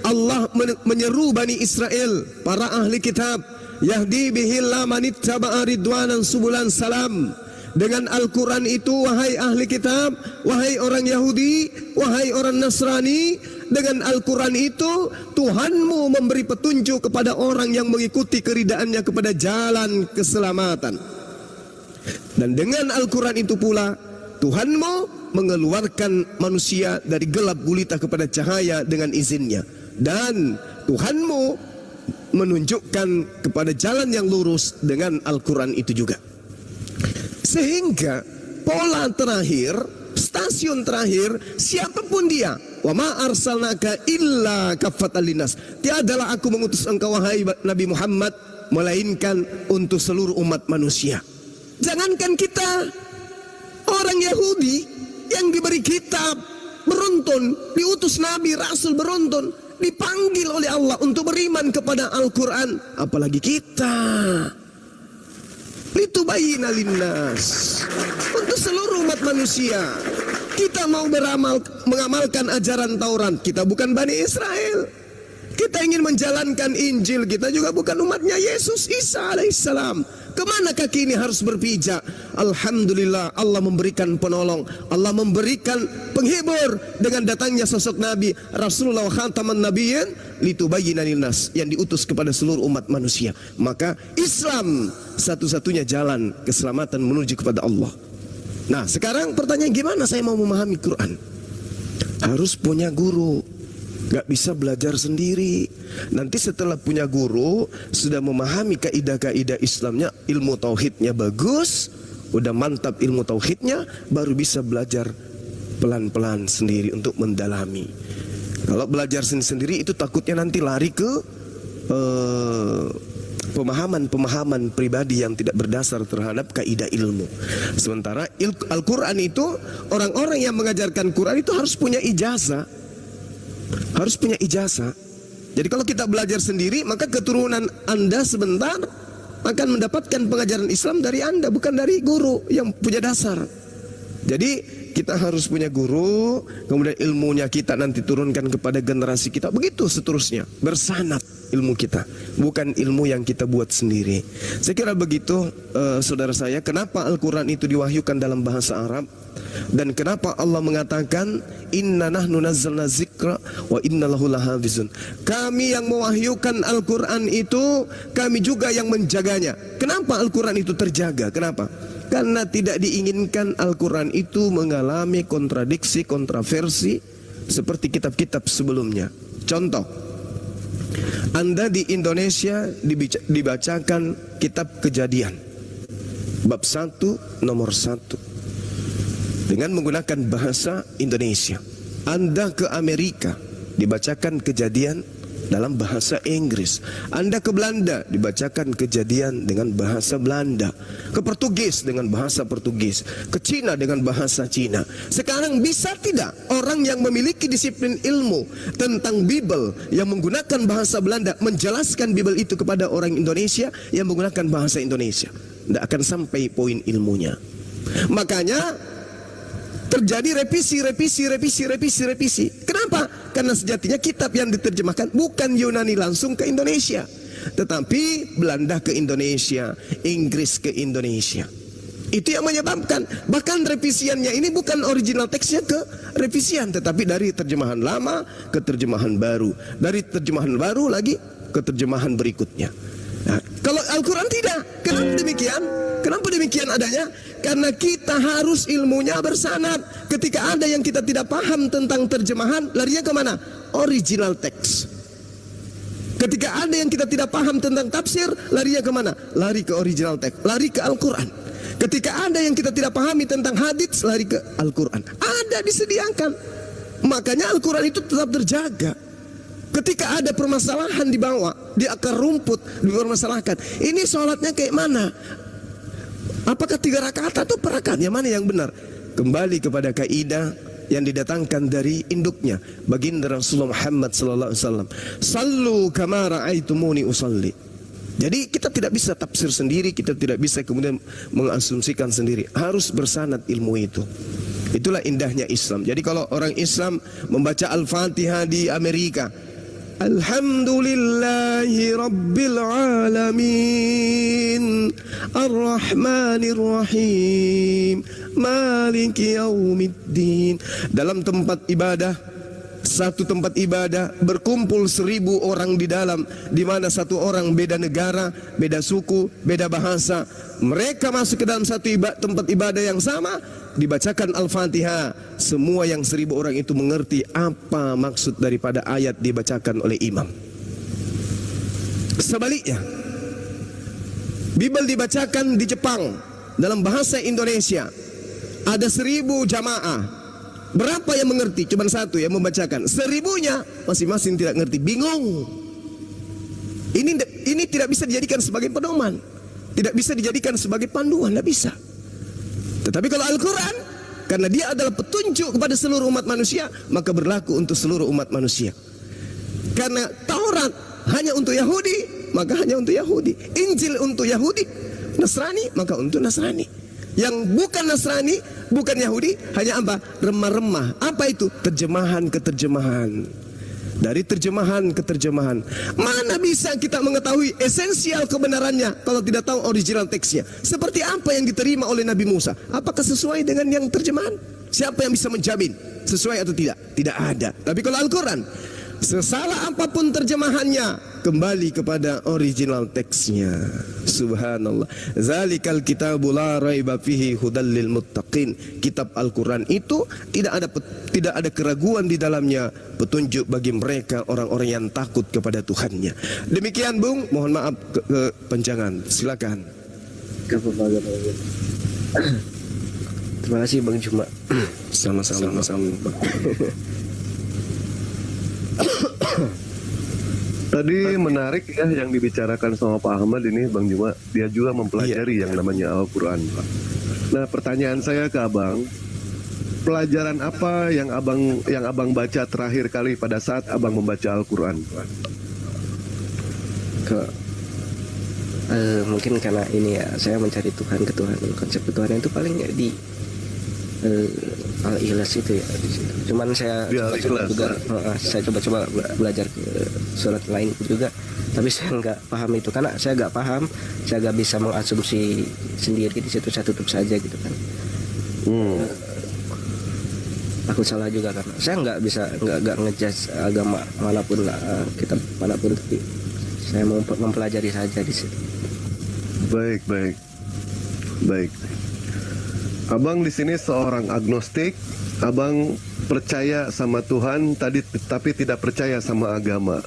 Speaker 3: Allah menyeru Bani Israel, para ahli kitab, yahdi bihillah manittaba'a ridwanan subulan salam. Dengan Al-Quran itu, wahai ahli kitab, wahai orang Yahudi, wahai orang Nasrani, dengan Al-Quran itu Tuhanmu memberi petunjuk kepada orang yang mengikuti keridaannya kepada jalan keselamatan. Dan dengan Al-Quran itu pula Tuhanmu mengeluarkan manusia dari gelap gulita kepada cahaya dengan izinnya. Dan Tuhanmu menunjukkan kepada jalan yang lurus dengan Al-Quran itu juga. Sehingga pola terakhir, stasiun terakhir, siapapun dia, wa ma arsalnaka illa kaffatan linnas, tiadalah aku mengutus engkau wahai Nabi Muhammad melainkan untuk seluruh umat manusia. Jangankan kita, orang Yahudi yang diberi kitab beruntun, diutus Nabi Rasul beruntun, dipanggil oleh Allah untuk beriman kepada Al-Quran, apalagi kita. Litubayyina linnas, untuk seluruh umat manusia. Kita mau mengamalkan ajaran Taurat, kita bukan Bani Israel. Kita ingin menjalankan Injil, kita juga bukan umatnya Yesus Isa alaihissalam. Kemana kaki ini harus berpijak? Alhamdulillah, Allah memberikan penolong, Allah memberikan penghibur dengan datangnya sosok Nabi Rasulullah khataman nabiyyin litubayyina linnas, yang diutus kepada seluruh umat manusia. Maka Islam satu-satunya jalan keselamatan menuju kepada Allah. Nah, sekarang pertanyaan, gimana saya mau memahami Quran? Harus punya guru. Gak bisa belajar sendiri. Nanti setelah punya guru, sudah memahami kaidah-kaidah Islamnya, ilmu tauhidnya bagus, udah mantap ilmu tauhidnya, baru bisa belajar pelan-pelan sendiri untuk mendalami. Kalau belajar sendiri itu takutnya nanti lari ke pemahaman-pemahaman pribadi yang tidak berdasar terhadap kaidah ilmu. Sementara Al-Quran itu, orang-orang yang mengajarkan Quran itu harus punya ijazah. Harus punya ijazah. Jadi kalau kita belajar sendiri, maka keturunan Anda sebentar akan mendapatkan pengajaran Islam dari Anda, bukan dari guru yang punya dasar. Jadi kita harus punya guru, kemudian ilmunya kita nanti turunkan kepada generasi kita, begitu seterusnya, bersanad ilmu kita, bukan ilmu yang kita buat sendiri. Saya kira begitu, saudara saya. Kenapa Al-Quran itu diwahyukan dalam bahasa Arab? Dan kenapa Allah mengatakan inna nahnu nazzalna dzikra wa inna lahu lahafizun? Kami yang mewahyukan Al-Quran itu, kami juga yang menjaganya. Kenapa Al-Quran itu terjaga? Kenapa? Karena tidak diinginkan Al-Quran itu mengalami kontradiksi, kontroversi seperti kitab-kitab sebelumnya. Contoh, Anda di Indonesia dibacakan kitab Kejadian bab 1 nomor 1 dengan menggunakan bahasa Indonesia. Anda ke Amerika dibacakan Kejadian dalam bahasa Inggris. Anda ke Belanda dibacakan Kejadian dengan bahasa Belanda. Ke Portugis dengan bahasa Portugis. Ke Cina dengan bahasa Cina. Sekarang bisa tidak orang yang memiliki disiplin ilmu tentang Bible yang menggunakan bahasa Belanda menjelaskan Bible itu kepada orang Indonesia yang menggunakan bahasa Indonesia? Tidak akan sampai poin ilmunya. Makanya terjadi revisi. Kenapa? Karena sejatinya kitab yang diterjemahkan bukan Yunani langsung ke Indonesia, tetapi Belanda ke Indonesia, Inggris ke Indonesia. Itu yang menyebabkan bahkan revisiannya ini bukan original teksnya ke revisian, tetapi dari terjemahan lama ke terjemahan baru, dari terjemahan baru lagi ke terjemahan berikutnya. Nah, kalau Al-Quran tidak. Kenapa demikian? Kenapa demikian adanya? Karena kita harus ilmunya bersanad. Ketika ada yang kita tidak paham tentang terjemahan, larinya kemana? Original teks. Ketika ada yang kita tidak paham tentang tafsir, larinya kemana? Lari ke original teks, lari ke Al-Quran. Ketika ada yang kita tidak pahami tentang hadits, lari ke Al-Quran. Ada disediakan. Makanya Al-Quran itu tetap terjaga. Ketika ada permasalahan dibawa di akar rumput, dipermasalahkan. Ini sholatnya kayak mana? Apakah 3 rakaat atau per rakaat? Yang mana yang benar? Kembali kepada kaidah yang didatangkan dari induknya, baginda Rasulullah Muhammad sallallahu alaihi wasallam. Sallu kama ra'aitumuni usalli. Jadi kita tidak bisa tafsir sendiri, kita tidak bisa kemudian mengasumsikan sendiri. Harus bersanad ilmu itu. Itulah indahnya Islam. Jadi kalau orang Islam membaca Al-Fatihah di Amerika, Alhamdulillahi Rabbil Alamin Ar-Rahmanir-Rahim Maliki Yaumiddin. Dalam tempat ibadah, satu tempat ibadah berkumpul 1000 orang di dalam, di mana satu orang beda negara, beda suku, beda bahasa. Mereka masuk ke dalam satu tempat ibadah yang sama, dibacakan Al-Fatihah. Semua yang 1000 orang itu mengerti apa maksud daripada ayat dibacakan oleh imam. Sebaliknya, Bible dibacakan di Jepang dalam bahasa Indonesia. Ada 1000 jamaah. Berapa yang mengerti? Cuma satu yang membacakan. 1000-nya masing-masing tidak ngerti, bingung. Ini tidak bisa dijadikan sebagai pedoman, tidak bisa dijadikan sebagai panduan, tidak bisa. Tetapi kalau Al-Quran, karena dia adalah petunjuk kepada seluruh umat manusia, maka berlaku untuk seluruh umat manusia. Karena Taurat hanya untuk Yahudi, maka hanya untuk Yahudi. Injil untuk Yahudi, Nasrani, maka untuk Nasrani. Yang bukan Nasrani, bukan Yahudi, hanya apa? Remah-remah. Apa itu? Terjemahan-keterjemahan. dari terjemahan ke terjemahan. Mana bisa kita mengetahui esensial kebenarannya kalau tidak tahu original teksnya? Seperti apa yang diterima oleh Nabi Musa? Apakah sesuai dengan yang terjemahan? Siapa yang bisa menjamin sesuai atau tidak? Tidak ada. Tapi kalau Al-Quran, sesalah apapun terjemahannya, kembali kepada original teksnya. Subhanallah. Zalikal kitabu la raiba fihi hudal lil muttaqin. Kitab Al-Quran itu tidak ada keraguan di dalamnya, petunjuk bagi mereka orang-orang yang takut kepada Tuhannya. Demikian Bung, mohon maaf kepanjangan. Silakan.
Speaker 1: Terima kasih Bang Juma.
Speaker 3: Sama-sama.
Speaker 7: Tadi menarik ya yang dibicarakan sama Pak Ahmad ini, Bang Juma. Dia juga mempelajari yang namanya Al-Quran, Pak. Nah, pertanyaan saya ke Abang, pelajaran apa yang abang baca terakhir kali pada saat Abang membaca Al-Quran?
Speaker 1: Mungkin karena ini ya, saya mencari Tuhan, ketuhanan, konsep ketuhanan itu paling ya di Al-Ikhlas itu ya di situ. Cuman saya coba belajar ke surat lain juga, tapi saya nggak paham itu karena saya nggak paham, saya nggak bisa mengasumsi sendiri di situ, saya tutup saja gitu kan. Aku salah juga karena saya nggak bisa nggak ngejudge agama manapun lah, kitab manapun, tapi saya mau mempelajari saja di situ.
Speaker 7: Baik. Abang di sini seorang agnostik. Abang percaya sama Tuhan tapi tidak percaya sama agama.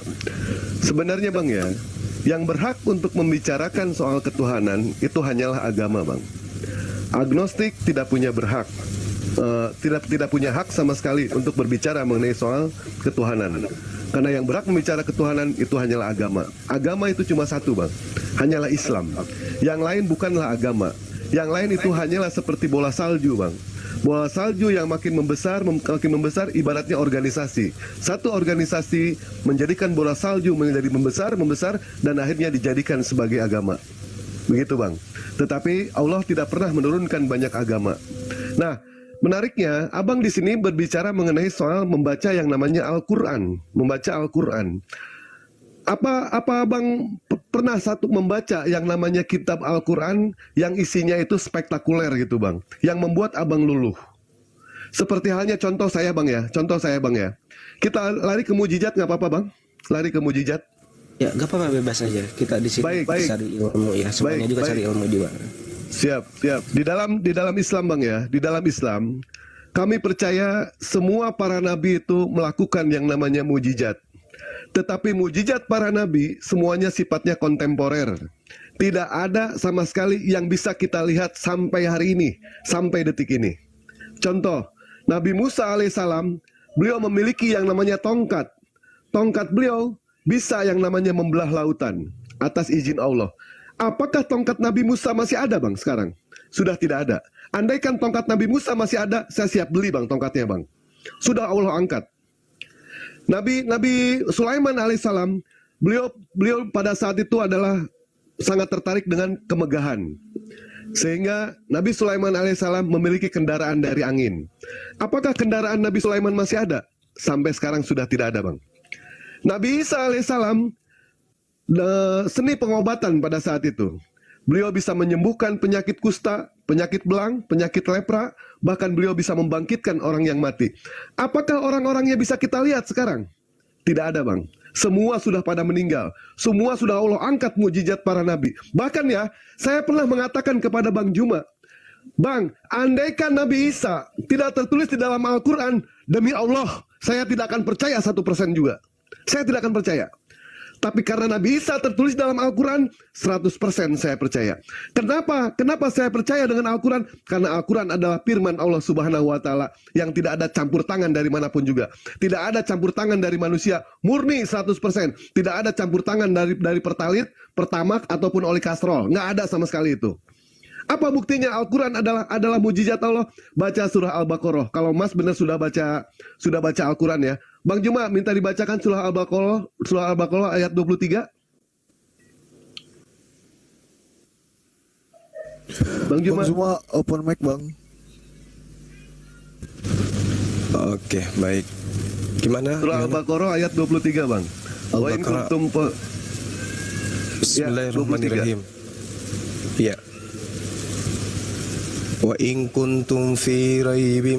Speaker 7: Sebenarnya Bang ya, yang berhak untuk membicarakan soal ketuhanan itu hanyalah agama, Bang. Agnostik tidak punya berhak, tidak punya hak sama sekali untuk berbicara mengenai soal ketuhanan. Karena yang berhak membicara ketuhanan itu hanyalah agama. Agama itu cuma satu, Bang, hanyalah Islam. Yang lain bukanlah agama. Yang lain itu hanyalah seperti bola salju, Bang. Bola salju yang makin membesar ibaratnya organisasi. Satu organisasi menjadikan bola salju menjadi membesar dan akhirnya dijadikan sebagai agama. Begitu, Bang. Tetapi Allah tidak pernah menurunkan banyak agama. Nah, menariknya, Abang di sini berbicara mengenai soal membaca yang namanya Al-Quran, membaca Al-Quran. Apa Abang pernah membaca yang namanya kitab Al-Quran yang isinya itu spektakuler gitu, Bang, yang membuat Abang luluh? Seperti halnya contoh saya, Bang ya. Kita lari ke mujizat, nggak apa-apa, Bang? Lari ke mujizat?
Speaker 1: Ya, nggak apa-apa, bebas saja. Kita di sini cari ilmu ya, semuanya juga cari ilmu juga.
Speaker 7: Siap. Di dalam Islam, Bang ya, di dalam Islam kami percaya semua para nabi itu melakukan yang namanya mujizat. Tetapi mujizat para nabi semuanya sifatnya kontemporer. Tidak ada sama sekali yang bisa kita lihat sampai hari ini, sampai detik ini. Contoh, Nabi Musa alaihissalam, beliau memiliki yang namanya tongkat. Tongkat beliau bisa yang namanya membelah lautan atas izin Allah. Apakah tongkat Nabi Musa masih ada, Bang, sekarang? Sudah tidak ada. Andaikan tongkat Nabi Musa masih ada, saya siap beli, Bang, tongkatnya, Bang. Sudah Allah angkat. Nabi Sulaiman alaihissalam, beliau pada saat itu adalah sangat tertarik dengan kemegahan. Sehingga Nabi Sulaiman alaihissalam memiliki kendaraan dari angin. Apakah kendaraan Nabi Sulaiman masih ada? Sampai sekarang sudah tidak ada, Bang. Nabi Isa alaihissalam, seni pengobatan pada saat itu. Beliau bisa menyembuhkan penyakit kusta, penyakit belang, penyakit lepra, bahkan beliau bisa membangkitkan orang yang mati. Apakah orang-orangnya bisa kita lihat sekarang? Tidak ada, Bang. Semua sudah pada meninggal. Semua sudah Allah angkat mujizat para nabi. Bahkan ya, saya pernah mengatakan kepada Bang Juma, Bang, andaikan Nabi Isa tidak tertulis di dalam Al-Quran, demi Allah, saya tidak akan percaya 1% juga. Saya tidak akan percaya. Tapi karena Nabi Isa tertulis dalam Al-Quran, 100% saya percaya. Kenapa? Kenapa saya percaya dengan Al-Quran? Karena Al-Quran adalah firman Allah Subhanahu wa Ta'ala yang tidak ada campur tangan dari manapun juga. Tidak ada campur tangan dari manusia, murni 100%. Tidak ada campur tangan dari pertalit, pertamak, ataupun oli kastrol. Nggak ada sama sekali itu. Apa buktinya? Al-Quran adalah mujizat Allah. Baca surah Al-Baqarah. Kalau Mas benar sudah baca Al-Quran ya. Bang Juma, minta dibacakan surah Al-Baqarah ayat 23. Bang Juma,
Speaker 5: open mic, Bang.
Speaker 3: Oke, baik.
Speaker 6: Gimana?
Speaker 7: Surah Al-Baqarah ayat 23, Bang. Wa in
Speaker 6: Al-Baqarah.
Speaker 7: kuntum
Speaker 6: Bismillahirrahmanirrahim. Ya. Wa in kuntum fi raibim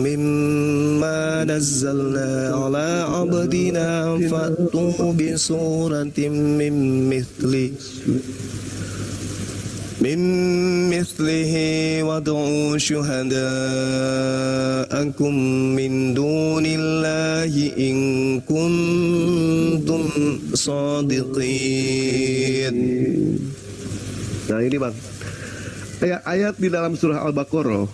Speaker 6: mimma nazzalna ala abdina fa'tu bi suratin min mithlihi wad'u syuhada'akum min dunillahi in kuntum sadiqin.
Speaker 7: Nah ini Bang, ayat di dalam surah Al-Baqarah.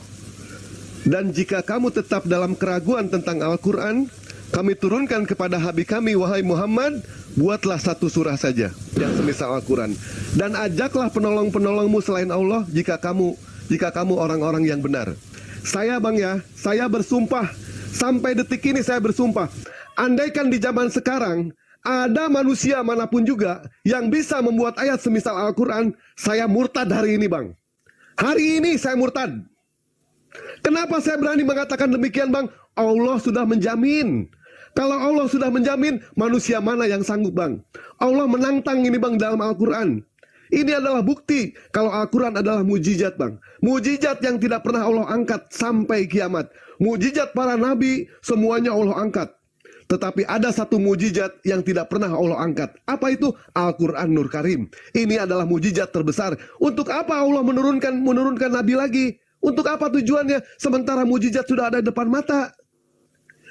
Speaker 7: Dan jika kamu tetap dalam keraguan tentang Al-Quran, kami turunkan kepada Habib kami, wahai Muhammad, buatlah satu surah saja yang semisal Al-Quran, dan ajaklah penolong-penolongmu selain Allah jika kamu orang-orang yang benar. Saya Bang ya, saya bersumpah, sampai detik ini saya bersumpah, andaikan di zaman sekarang ada manusia manapun juga yang bisa membuat ayat semisal Al-Quran, saya murtad hari ini Bang. Hari ini saya murtad. Kenapa saya berani mengatakan demikian Bang? Allah sudah menjamin. Kalau Allah sudah menjamin, manusia mana yang sanggup Bang? Allah menantang ini Bang dalam Al-Quran. Ini adalah bukti kalau Al-Quran adalah mujizat Bang. Mujizat yang tidak pernah Allah angkat sampai kiamat. Mujizat para nabi semuanya Allah angkat. Tetapi ada satu mujizat yang tidak pernah Allah angkat. Apa itu? Al-Quran Nur Karim. Ini adalah mujizat terbesar. Untuk apa Allah menurunkan nabi lagi? Untuk apa tujuannya? Sementara mujizat sudah ada di depan mata.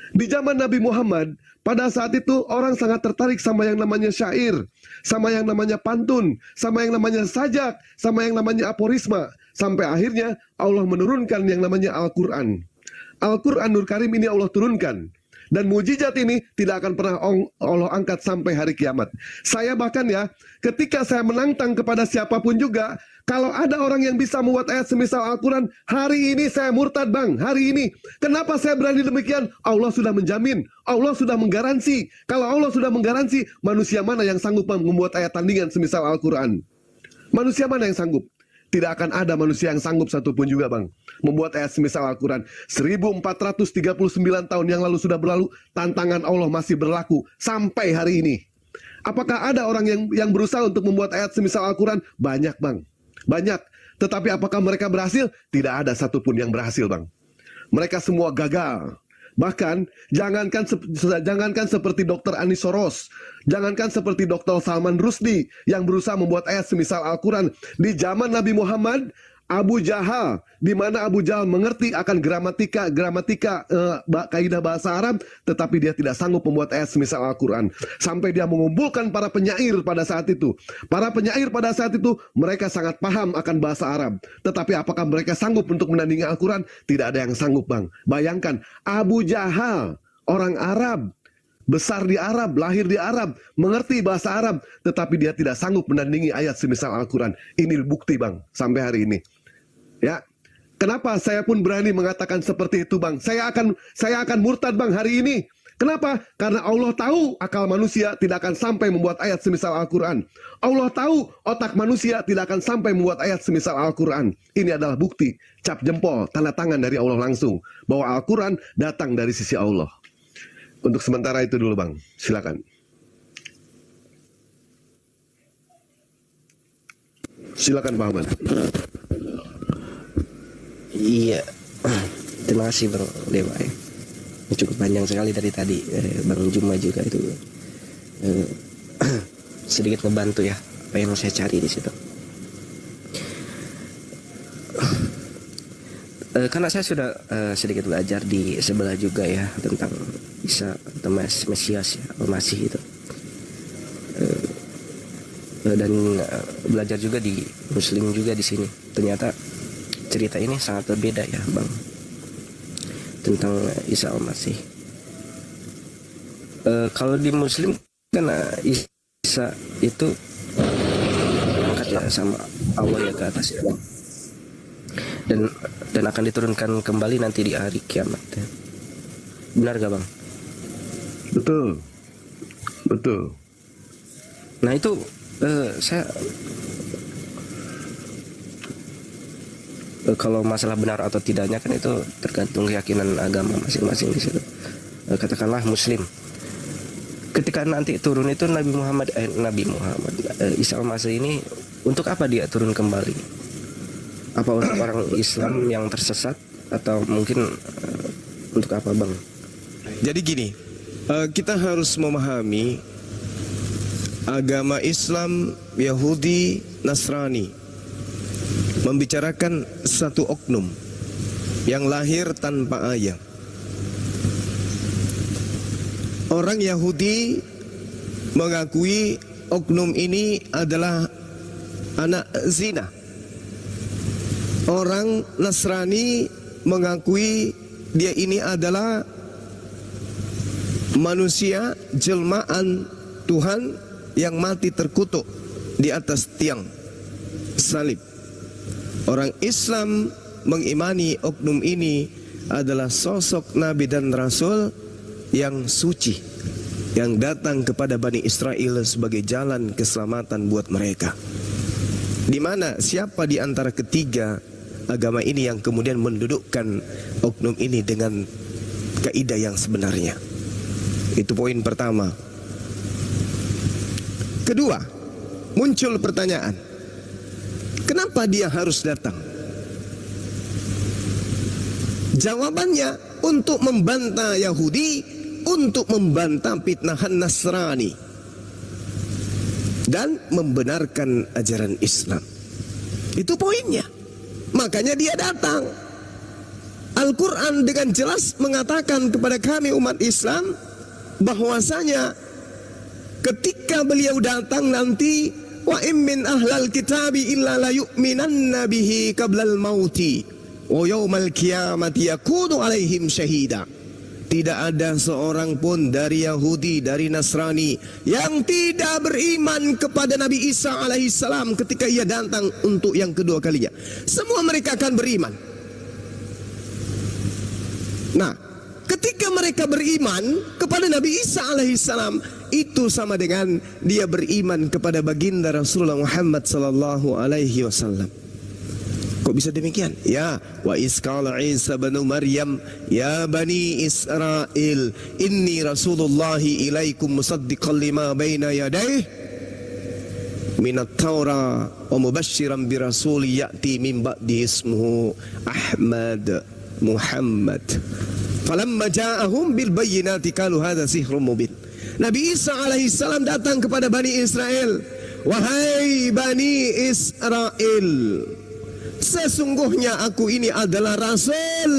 Speaker 7: Di zaman Nabi Muhammad, pada saat itu orang sangat tertarik sama yang namanya syair, sama yang namanya pantun, sama yang namanya sajak, sama yang namanya aforisma. Sampai akhirnya Allah menurunkan yang namanya Al-Quran. Al-Quran Nur Karim ini Allah turunkan. Dan mujizat ini tidak akan pernah Allah angkat sampai hari kiamat. Saya bahkan ya, ketika saya menantang kepada siapapun juga, kalau ada orang yang bisa membuat ayat semisal Al-Quran, hari ini saya murtad Bang, hari ini. Kenapa saya berani demikian? Allah sudah menjamin, Allah sudah menggaransi. Kalau Allah sudah menggaransi, manusia mana yang sanggup membuat ayat tandingan semisal Al-Quran? Manusia mana yang sanggup? Tidak akan ada manusia yang sanggup satupun juga Bang membuat ayat semisal Al-Quran. 1439 tahun yang lalu sudah berlalu, tantangan Allah masih berlaku sampai hari ini. Apakah ada orang yang berusaha untuk membuat ayat semisal Al-Quran? Banyak Bang, banyak. Tetapi apakah mereka berhasil? Tidak ada satupun yang berhasil Bang. Mereka semua gagal. Bahkan jangankan seperti Dr. Anis Soros, jangankan seperti Dr. Salman Rushdie yang berusaha membuat ayat semisal Al-Quran. Di zaman Nabi Muhammad, Abu Jahal, di mana Abu Jahal mengerti akan gramatika kaidah bahasa Arab, tetapi dia tidak sanggup membuat ayat semisal Al-Quran. Sampai dia mengumpulkan para penyair pada saat itu. Para penyair pada saat itu, mereka sangat paham akan bahasa Arab. Tetapi apakah mereka sanggup untuk menandingi Al-Quran? Tidak ada yang sanggup Bang. Bayangkan, Abu Jahal, orang Arab, besar di Arab, lahir di Arab, mengerti bahasa Arab, tetapi dia tidak sanggup menandingi ayat semisal Al-Quran. Ini bukti Bang, sampai hari ini. Ya, kenapa saya pun berani mengatakan seperti itu Bang? Saya akan murtad Bang hari ini. Kenapa? Karena Allah tahu akal manusia tidak akan sampai membuat ayat semisal Al-Quran. Allah tahu otak manusia tidak akan sampai membuat ayat semisal Al-Quran. Ini adalah bukti, cap jempol, tanda tangan dari Allah langsung, bahwa Al-Quran datang dari sisi Allah. Untuk sementara itu dulu Bang, silakan. Silakan Pak Ahmad.
Speaker 1: Iya, terima kasih Bang Dewa ya. Cukup panjang sekali dari tadi Bang Juma juga itu sedikit ngebantu ya apa yang saya cari di situ. Karena saya sudah sedikit belajar di sebelah juga ya tentang Isa atau Mesias ya, Al-Masih itu, dan belajar juga di Muslim juga di sini. Ternyata cerita ini sangat berbeda ya Bang tentang Isa Al-Masih. Kalau di Muslim kan Isa itu angkat ya sama Allah ya ke atas ya, dan akan diturunkan kembali nanti di hari kiamat ya. Benar gak Bang?
Speaker 7: Betul, betul.
Speaker 1: Nah itu saya kalau masalah benar atau tidaknya kan itu tergantung keyakinan agama masing-masing di situ. katakanlah Muslim. Ketika nanti turun itu Nabi Muhammad Isa Al-Masih ini untuk apa dia turun kembali? Apa untuk orang Islam yang tersesat atau mungkin untuk apa, Bang?
Speaker 6: Jadi gini, kita harus memahami agama Islam, Yahudi, Nasrani membicarakan satu oknum yang lahir tanpa ayah. Orang Yahudi mengakui oknum ini adalah anak zina. Orang Nasrani mengakui dia ini adalah manusia jelmaan Tuhan yang mati terkutuk di atas tiang salib. Orang Islam mengimani oknum ini adalah sosok Nabi dan Rasul yang suci, yang datang kepada Bani Israel sebagai jalan keselamatan buat mereka. Di mana siapa di antara ketiga agama ini yang kemudian mendudukkan oknum ini dengan kaidah yang sebenarnya? Itu poin pertama. Kedua, muncul pertanyaan, kenapa dia harus datang? Jawabannya untuk membantah Yahudi, untuk membantah fitnahan Nasrani dan membenarkan ajaran Islam. Itu poinnya. Makanya dia datang. Al-Quran dengan jelas mengatakan kepada kami umat Islam bahwasanya ketika beliau datang nanti, wa im min ahlal kitabi illa la yu'minanna bihi qablal mauti wa yaumal qiyamati yakunu alaihim syahida. Tidak ada seorang pun dari Yahudi, dari Nasrani yang tidak beriman kepada Nabi Isa alaihissalam ketika ia datang untuk yang kedua kalinya. Semua mereka akan beriman. Nah, ketika mereka beriman kepada Nabi Isa alaihissalam, itu sama dengan dia beriman kepada baginda Rasulullah Muhammad sallallahu alaihi wasallam. Kok bisa demikian? Ya, wa isqala Isa bin Maryam ya bani Israel inni rasulullahi ilaikum musaddiqan lima baina yadayhi minat Taurah wa mubasysyiran bi rasuli ya'ti min ba'di ismuhu Ahmad Muhammad. Falamma ja'ahum bil bayyinati qalu hadza sihrun mubin. Nabi Isa alaihissalam datang kepada Bani Israel. Wahai Bani Israel, sesungguhnya aku ini adalah Rasul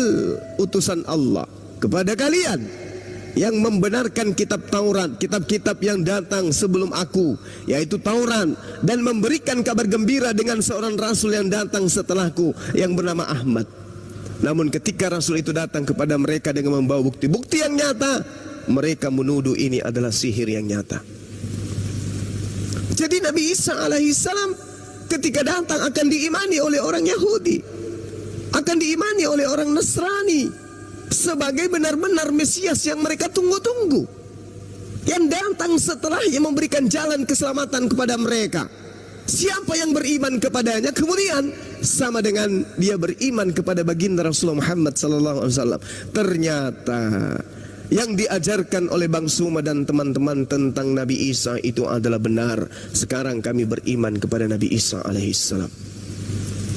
Speaker 6: utusan Allah kepada kalian yang membenarkan kitab Taurat, kitab-kitab yang datang sebelum aku, yaitu Taurat, dan memberikan kabar gembira dengan seorang Rasul yang datang setelahku yang bernama Ahmad. Namun ketika Rasul itu datang kepada mereka dengan membawa bukti-bukti yang nyata, mereka menuduh ini adalah sihir yang nyata. Jadi Nabi Isa alaihissalam ketika datang akan diimani oleh orang Yahudi, akan diimani oleh orang Nasrani sebagai benar-benar Mesias yang mereka tunggu-tunggu, yang datang setelahnya memberikan jalan keselamatan kepada mereka. Siapa yang beriman kepadanya kemudian sama dengan dia beriman kepada baginda Rasulullah Muhammad SAW. Ternyata yang diajarkan oleh Bang Suma dan teman-teman tentang Nabi Isa itu adalah benar. Sekarang kami beriman kepada Nabi Isa alaihissalam.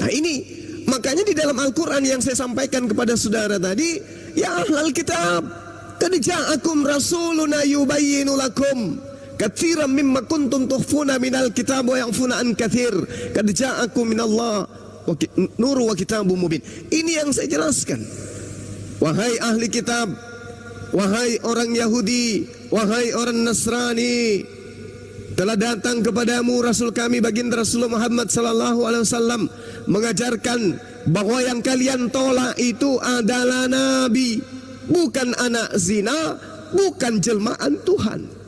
Speaker 6: Nah ini makanya di dalam Al-Quran yang saya sampaikan kepada saudara tadi, ya ahlal kitab, qad ja'akum rasuluna yubayyinu lakum katsiran mimma kuntum tukhfuna minal kitab wa ya'funa an katsir. Qad ja'akum minallah nur wa kitabun mubin. Ini yang saya jelaskan. Wahai ahli kitab, wahai orang Yahudi, wahai orang Nasrani, telah datang kepadamu Rasul kami baginda Rasulullah Muhammad sallallahu alaihi wasallam mengajarkan bahwa yang kalian tolak itu adalah nabi, bukan anak zina, bukan jelmaan Tuhan.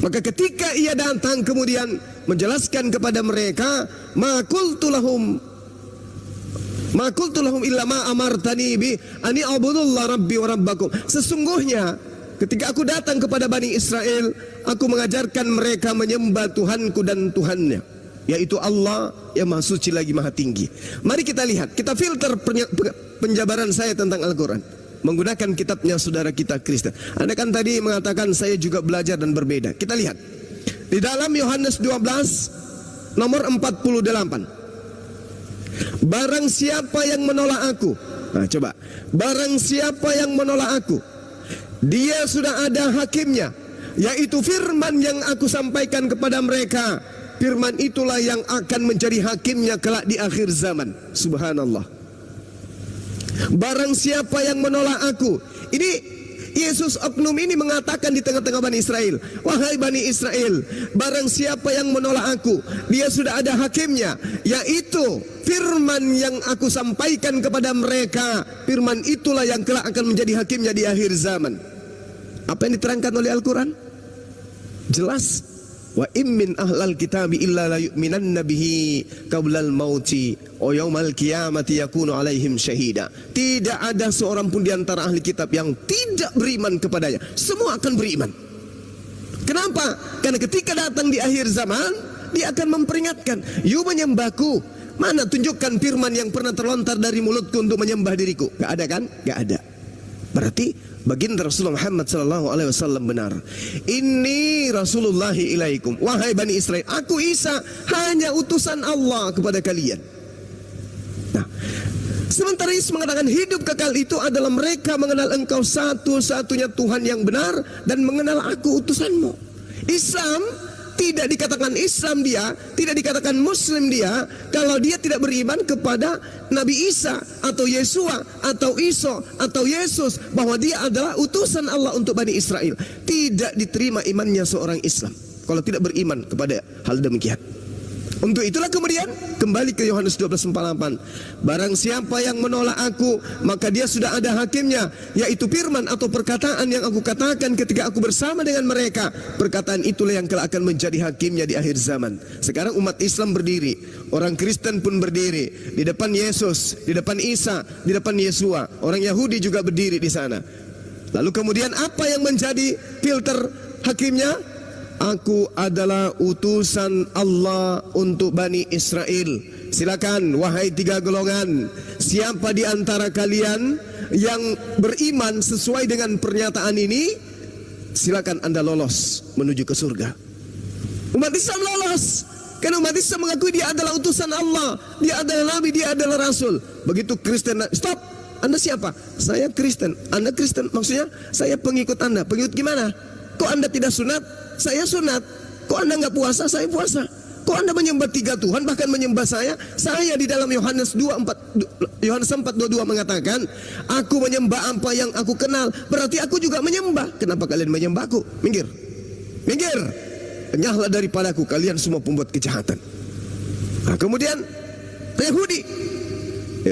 Speaker 6: Maka ketika ia datang kemudian menjelaskan kepada mereka, ma qultu lahum illa ma amartani bi ani abudullah rabbi wa rabbakum. Sesungguhnya ketika aku datang kepada Bani Israel, aku mengajarkan mereka menyembah Tuhanku dan Tuhannya, yaitu Allah yang maha suci lagi maha tinggi. Mari kita lihat, kita filter penjabaran saya tentang Al-Quran.
Speaker 3: menggunakan kitabnya saudara kita Kristen. Anda kan tadi mengatakan saya juga belajar dan berbeda. Kita lihat di dalam Yohanes 12 nomor 48. Barang siapa yang menolak aku, nah coba, barang siapa yang menolak aku, dia sudah ada hakimnya, yaitu firman yang aku sampaikan kepada mereka. Firman itulah yang akan menjadi hakimnya kelak di akhir zaman. Subhanallah. Barang siapa yang menolak aku. Ini Yesus oknum ini mengatakan di tengah-tengah Bani Israel, wahai Bani Israel, barang siapa yang menolak aku, dia sudah ada hakimnya, yaitu firman yang aku sampaikan kepada mereka. Firman itulah yang kelak akan menjadi hakimnya di akhir zaman. Apa yang diterangkan oleh Al-Quran? Jelas. Wa immin ahlal kitabi illa la yu'minanna bihi qablal mauti wa yaumal qiyamati yakunu alaihim syahida. Tidak ada seorang pun di antara ahli kitab yang tidak beriman kepadanya. Semua akan beriman. Kenapa? Karena ketika datang di akhir zaman, dia akan memperingatkan, "You menyembahku. Mana tunjukkan firman yang pernah terlontar dari mulutku untuk menyembah diriku?" Gak ada kan? Gak ada. Berarti baginda Rasulullah Muhammad SAW benar. Ini Rasulullahi ilaikum, wahai Bani Israel, aku Isa hanya utusan Allah kepada kalian. Nah, sementara Yesus mengatakan hidup kekal itu adalah mereka mengenal engkau satu-satunya Tuhan yang benar dan mengenal aku utusanmu. Islam tidak dikatakan Islam dia, tidak dikatakan Muslim dia, kalau dia tidak beriman kepada Nabi Isa atau Yesua atau Isa atau Yesus, bahwa dia adalah utusan Allah untuk Bani Israel. Tidak diterima imannya seorang Islam kalau tidak beriman kepada hal demikian. Untuk itulah kemudian kembali ke Yohanes 12:48. Barang siapa yang menolak aku, maka dia sudah ada hakimnya, yaitu firman atau perkataan yang aku katakan ketika aku bersama dengan mereka. Perkataan itulah yang kelak akan menjadi hakimnya di akhir zaman. Sekarang umat Islam berdiri, orang Kristen pun berdiri di depan Yesus, di depan Isa, di depan Yesua. Orang Yahudi juga berdiri di sana. Lalu kemudian apa yang menjadi filter hakimnya? Aku adalah utusan Allah untuk Bani Israel. Silakan wahai tiga golongan, siapa di antara kalian yang beriman sesuai dengan pernyataan ini, silakan Anda lolos menuju ke surga. Umat Islam lolos karena umat Islam mengakui dia adalah utusan Allah, dia adalah Nabi, dia adalah Rasul. Begitu Kristen, stop, Anda siapa? Saya Kristen. Anda Kristen, maksudnya saya pengikut Anda. Pengikut gimana? Kok Anda tidak sunat? Saya sunat. Kok Anda nggak puasa? Saya puasa. Kok Anda menyembah tiga Tuhan, bahkan menyembah saya? Saya di dalam Yohanes 4:22 mengatakan, aku menyembah apa yang aku kenal. Berarti aku juga menyembah. Kenapa kalian menyembahku? Minggir, minggir, enyahlah daripadaku kalian semua pembuat kejahatan. Nah, kemudian Yahudi,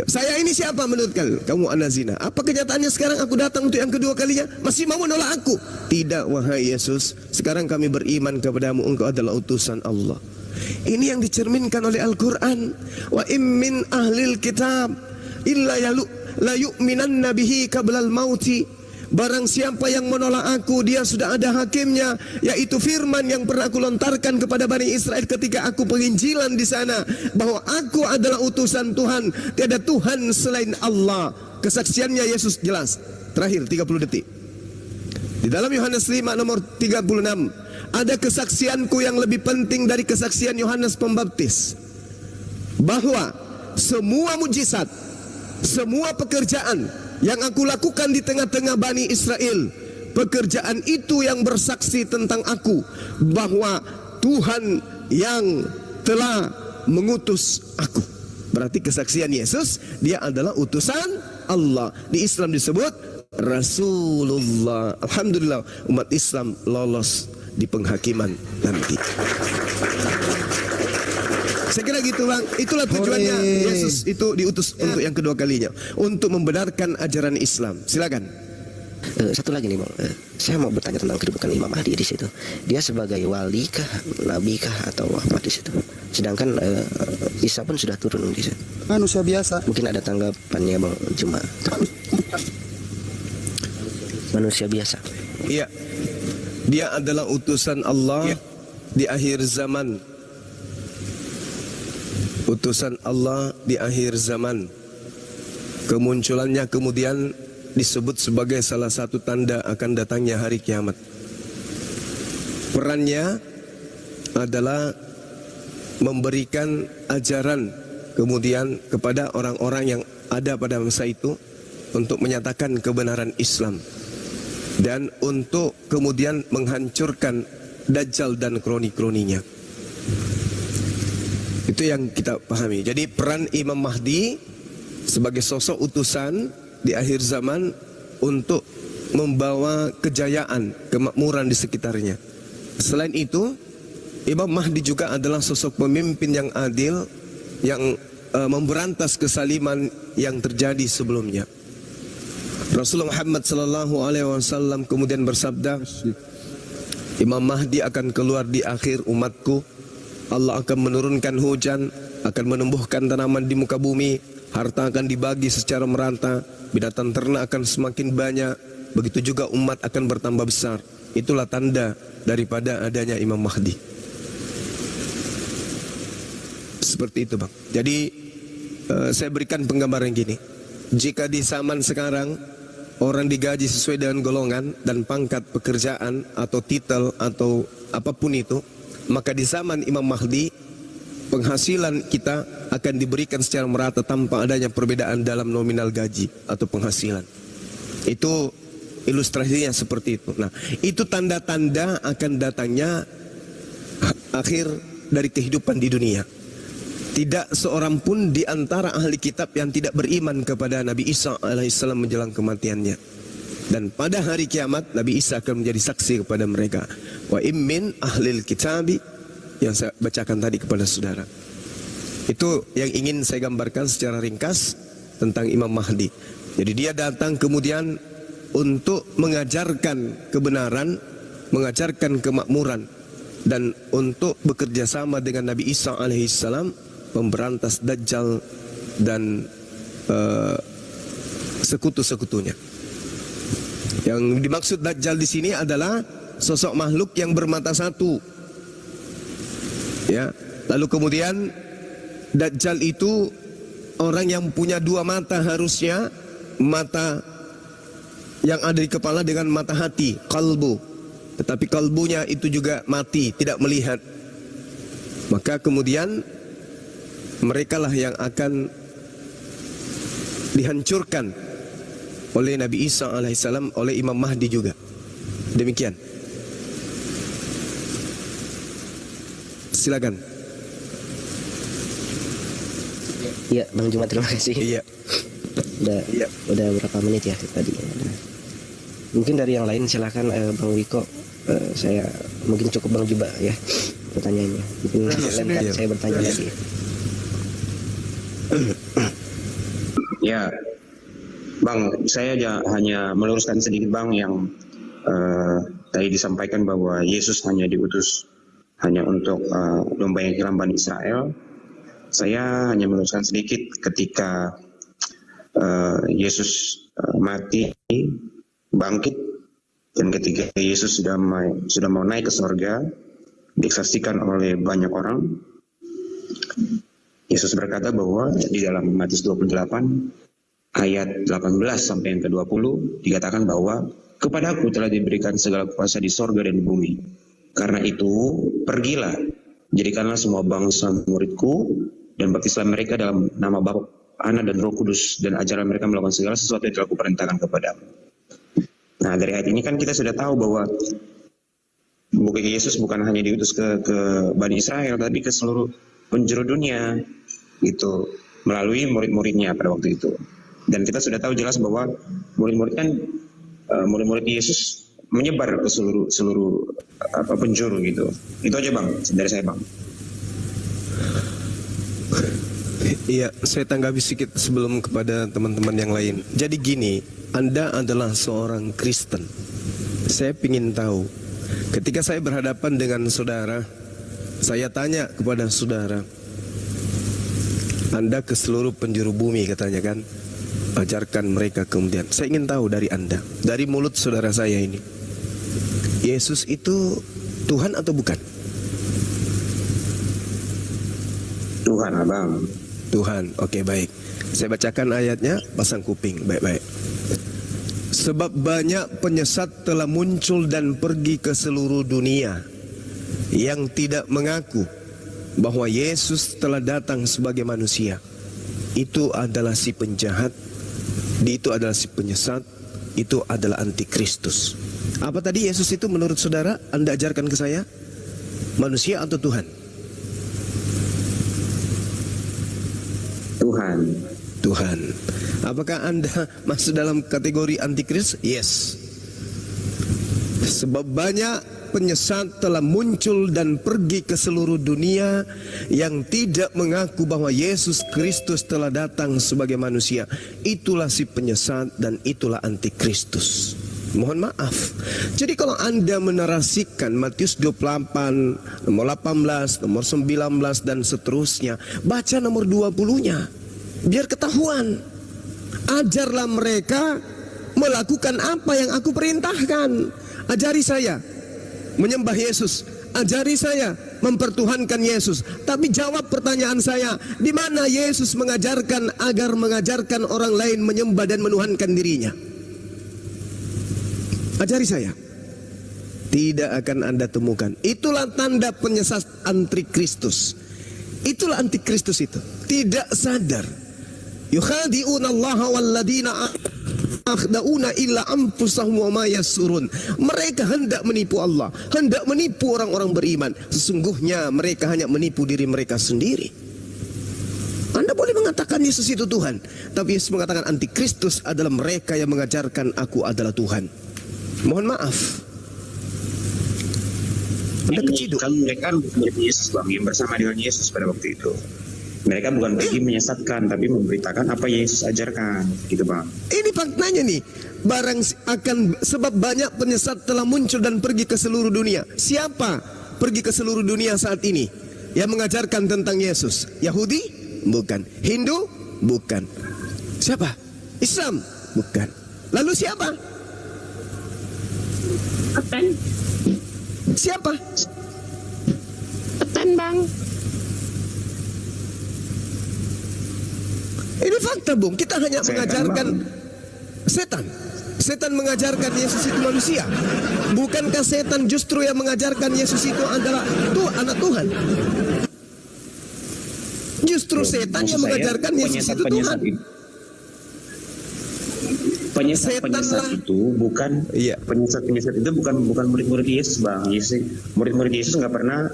Speaker 3: saya ini siapa menurut kalian? Kamu anak zina. Apa kenyataannya sekarang aku datang untuk yang kedua kalinya? Masih mau menolak aku? Tidak, wahai Yesus. Sekarang kami beriman kepadamu, engkau adalah utusan Allah. Ini yang dicerminkan oleh Al-Quran. Wa immin ahlil kitab illa la yu'minanna bihi qablal mauti. Barang siapa yang menolak aku, dia sudah ada hakimnya, yaitu firman yang pernah aku lontarkan kepada Bani Israel ketika aku penginjilan di sana, bahwa aku adalah utusan Tuhan, tiada Tuhan selain Allah. Kesaksiannya Yesus jelas. Terakhir 30 detik. Di dalam Yohanes 5 nomor 36 ada kesaksianku yang lebih penting dari kesaksian Yohanes Pembaptis, bahwa semua mujizat, semua pekerjaan yang aku lakukan di tengah-tengah Bani Israel, pekerjaan itu yang bersaksi tentang aku, bahwa Tuhan yang telah mengutus aku. Berarti kesaksian Yesus, dia adalah utusan Allah. Di Islam disebut Rasulullah. Alhamdulillah, umat Islam lolos di penghakiman nanti. Saya kira gitu bang, itulah tujuannya Yesus itu diutus untuk yang kedua kalinya, untuk membenarkan ajaran Islam. Silakan.
Speaker 1: Satu lagi nih bang, saya mau bertanya tentang kedudukan Imam Mahdi di situ. Dia sebagai wali kah, nabi kah, atau apa di situ? Sedangkan Isa pun sudah turun di situ.
Speaker 4: Manusia biasa.
Speaker 1: Mungkin ada tanggapannya bang Juma. Manusia biasa.
Speaker 3: Iya, dia adalah utusan Allah di akhir zaman. Utusan Allah di akhir zaman. Kemunculannya kemudian disebut sebagai salah satu tanda akan datangnya hari kiamat. Perannya adalah memberikan ajaran kemudian kepada orang-orang yang ada pada masa itu untuk menyatakan kebenaran Islam dan untuk kemudian menghancurkan Dajjal dan kroni-kroninya. Itu yang kita pahami. Jadi peran Imam Mahdi sebagai sosok utusan di akhir zaman untuk membawa kejayaan, kemakmuran di sekitarnya. Selain itu, Imam Mahdi juga adalah sosok pemimpin yang adil yang memberantas kesaliman yang terjadi sebelumnya. Rasulullah Muhammad SAW kemudian bersabda, Imam Mahdi akan keluar di akhir umatku. Allah akan menurunkan hujan, akan menumbuhkan tanaman di muka bumi, harta akan dibagi secara merata, binatang ternak akan semakin banyak, begitu juga umat akan bertambah besar. Itulah tanda daripada adanya Imam Mahdi. Seperti itu, Bang. Jadi saya berikan penggambaran gini. Jika di zaman sekarang orang digaji sesuai dengan golongan dan pangkat pekerjaan atau titel atau apapun itu, maka di zaman Imam Mahdi penghasilan kita akan diberikan secara merata tanpa adanya perbedaan dalam nominal gaji atau penghasilan. Itu ilustrasinya seperti itu. Nah, itu tanda-tanda akan datangnya akhir dari kehidupan di dunia. Tidak seorang pun di antara ahli kitab yang tidak beriman kepada Nabi Isa alaihissalam menjelang kematiannya. Dan pada hari kiamat Nabi Isa akan menjadi saksi kepada mereka. Wa immin ahlil kitabi, yang saya bacakan tadi kepada saudara. Itu yang ingin saya gambarkan secara ringkas tentang Imam Mahdi. Jadi dia datang kemudian untuk mengajarkan kebenaran, mengajarkan kemakmuran, dan untuk bekerja sama dengan Nabi Isa alaihissalam memberantas Dajjal dan sekutu-sekutunya. Yang dimaksud Dajjal di sini adalah sosok makhluk yang bermata satu. Ya, lalu kemudian Dajjal itu orang yang punya dua mata harusnya, mata yang ada di kepala dengan mata hati, kalbu. Tetapi kalbunya itu juga mati, tidak melihat. Maka kemudian merekalah yang akan dihancurkan oleh Nabi Isa alaihissalam, oleh Imam Mahdi juga. Demikian. Silakan.
Speaker 1: Iya, Bang Jumat, terima kasih.
Speaker 3: Iya.
Speaker 1: Udah berapa menit ya tadi. Mungkin dari yang lain silakan, Bang Wiko. Saya mungkin cukup Bang Juba ya pertanyaannya. Mungkin lain kali saya bertanya lagi.
Speaker 8: Ya, Bang, saya hanya meluruskan sedikit Bang yang tadi disampaikan bahwa Yesus hanya diutus hanya untuk domba yang hilang Bani Israel. Saya hanya meluruskan sedikit ketika Yesus mati, bangkit, dan ketika Yesus sudah mau naik ke surga, disaksikan oleh banyak orang. Yesus berkata bahwa di dalam Matius 28 ayat 18 sampai yang ke-20 dikatakan bahwa kepadaku telah diberikan segala kuasa di sorga dan di bumi. Karena itu pergilah, jadikanlah semua bangsa muridku dan baptislah mereka dalam nama Bapa, Anak dan Roh Kudus, dan ajarlah mereka melakukan segala sesuatu yang telah kuperintahkan kepadamu. Nah, dari ayat ini kan kita sudah tahu bahwa Yesus bukan hanya diutus ke Bani Israel, tapi ke seluruh penjuru dunia itu melalui murid-muridnya pada waktu itu. Dan kita sudah tahu jelas bahwa murid-murid Yesus menyebar ke seluruh penjuru gitu. Itu aja Bang dari saya Bang.
Speaker 3: Iya, saya tanggapi sedikit sebelum kepada teman-teman yang lain. Jadi gini, Anda adalah seorang Kristen. Saya ingin tahu, ketika saya berhadapan dengan saudara, saya tanya kepada saudara, Anda ke seluruh penjuru bumi katanya kan, ajarkan mereka kemudian. Saya ingin tahu dari Anda, dari mulut saudara saya ini, Yesus itu Tuhan atau bukan?
Speaker 8: Tuhan Abang.
Speaker 3: Tuhan, oke baik. Saya bacakan ayatnya, pasang kuping, baik-baik. Sebab banyak penyesat telah muncul dan pergi ke seluruh dunia yang tidak mengaku bahwa Yesus telah datang sebagai manusia. Itu adalah si penjahat, itu adalah si penyesat, itu adalah antikristus. Apa tadi Yesus itu menurut saudara? Anda ajarkan ke saya, manusia atau Tuhan?
Speaker 8: Tuhan.
Speaker 3: Tuhan. Apakah Anda masuk dalam kategori antikristus? Yes. Sebab banyak penyesat telah muncul dan pergi ke seluruh dunia yang tidak mengaku bahwa Yesus Kristus telah datang sebagai manusia. Itulah si penyesat dan itulah antikristus. Mohon maaf. Jadi kalau Anda menarasikan Matius 28, nomor 18, nomor 19 dan seterusnya, baca nomor 20-nya. Biar ketahuan. Ajarlah mereka melakukan apa yang aku perintahkan. Ajari saya menyembah Yesus, ajari saya mempertuhankan Yesus. Tapi jawab pertanyaan saya, di mana Yesus mengajarkan agar mengajarkan orang lain menyembah dan menuhankan dirinya? Ajari saya. Tidak akan Anda temukan. Itulah tanda penyesat antikristus. Itulah antikristus itu. Tidak sadar. Yukhadi'una Allah walladina akhda'una illa anfusahum wa ma yasurun. Mereka hendak menipu Allah, hendak menipu orang-orang beriman. Sesungguhnya mereka hanya menipu diri mereka sendiri. Anda boleh mengatakan Yesus itu Tuhan, tapi Yesus mengatakan antikristus adalah mereka yang mengajarkan aku adalah Tuhan. Mohon maaf, Anda keciduk.
Speaker 8: Kan mereka murid Yesus, Bang, yang bersama dengan Yesus pada waktu itu. Mereka bukan pergi menyesatkan, tapi memberitakan apa Yesus ajarkan, gitu Bang.
Speaker 3: Ini faktanya nih. Sebab banyak penyesat telah muncul dan pergi ke seluruh dunia. Siapa pergi ke seluruh dunia saat ini yang mengajarkan tentang Yesus? Yahudi? Bukan. Hindu? Bukan. Siapa? Islam? Bukan. Lalu siapa?
Speaker 9: Ketan.
Speaker 3: Siapa?
Speaker 9: Ketan, Bang.
Speaker 3: Ini fakta, Bung. Kita hanya mengajarkan setan. Setan mengajarkan Yesus itu manusia. Bukankah setan justru yang mengajarkan Yesus itu adalah anak Tuhan? Justru setan yang mengajarkan Yesus itu Tuhan.
Speaker 8: Penyesat itu bukan, penyesat itu bukan murid-murid Yesus, Bang. Murid-murid Yesus nggak pernah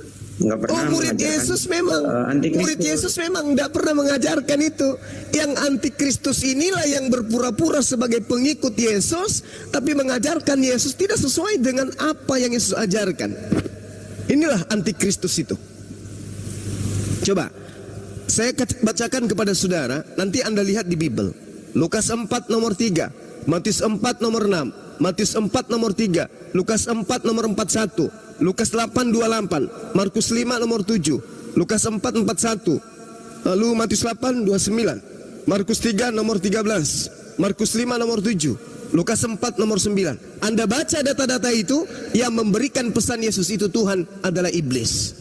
Speaker 3: murid Yesus memang murid Yesus memang tidak pernah mengajarkan itu. Yang antikristus inilah yang berpura-pura sebagai pengikut Yesus, tapi mengajarkan Yesus tidak sesuai dengan apa yang Yesus ajarkan. Inilah antikristus itu. Coba saya bacakan kepada saudara, nanti Anda lihat di Bible. Lukas 4 nomor 3, Matius 4 nomor 6, Matius 4 nomor 3, Lukas 4 nomor 41, Lukas 8:28, Markus 5 nomor 7, Lukas 4:41, lalu Matius 8:29, Markus 3 nomor 13, Markus 5 nomor 7, Lukas 4 nomor 9. Anda baca data-data itu, yang memberikan pesan Yesus itu Tuhan adalah iblis.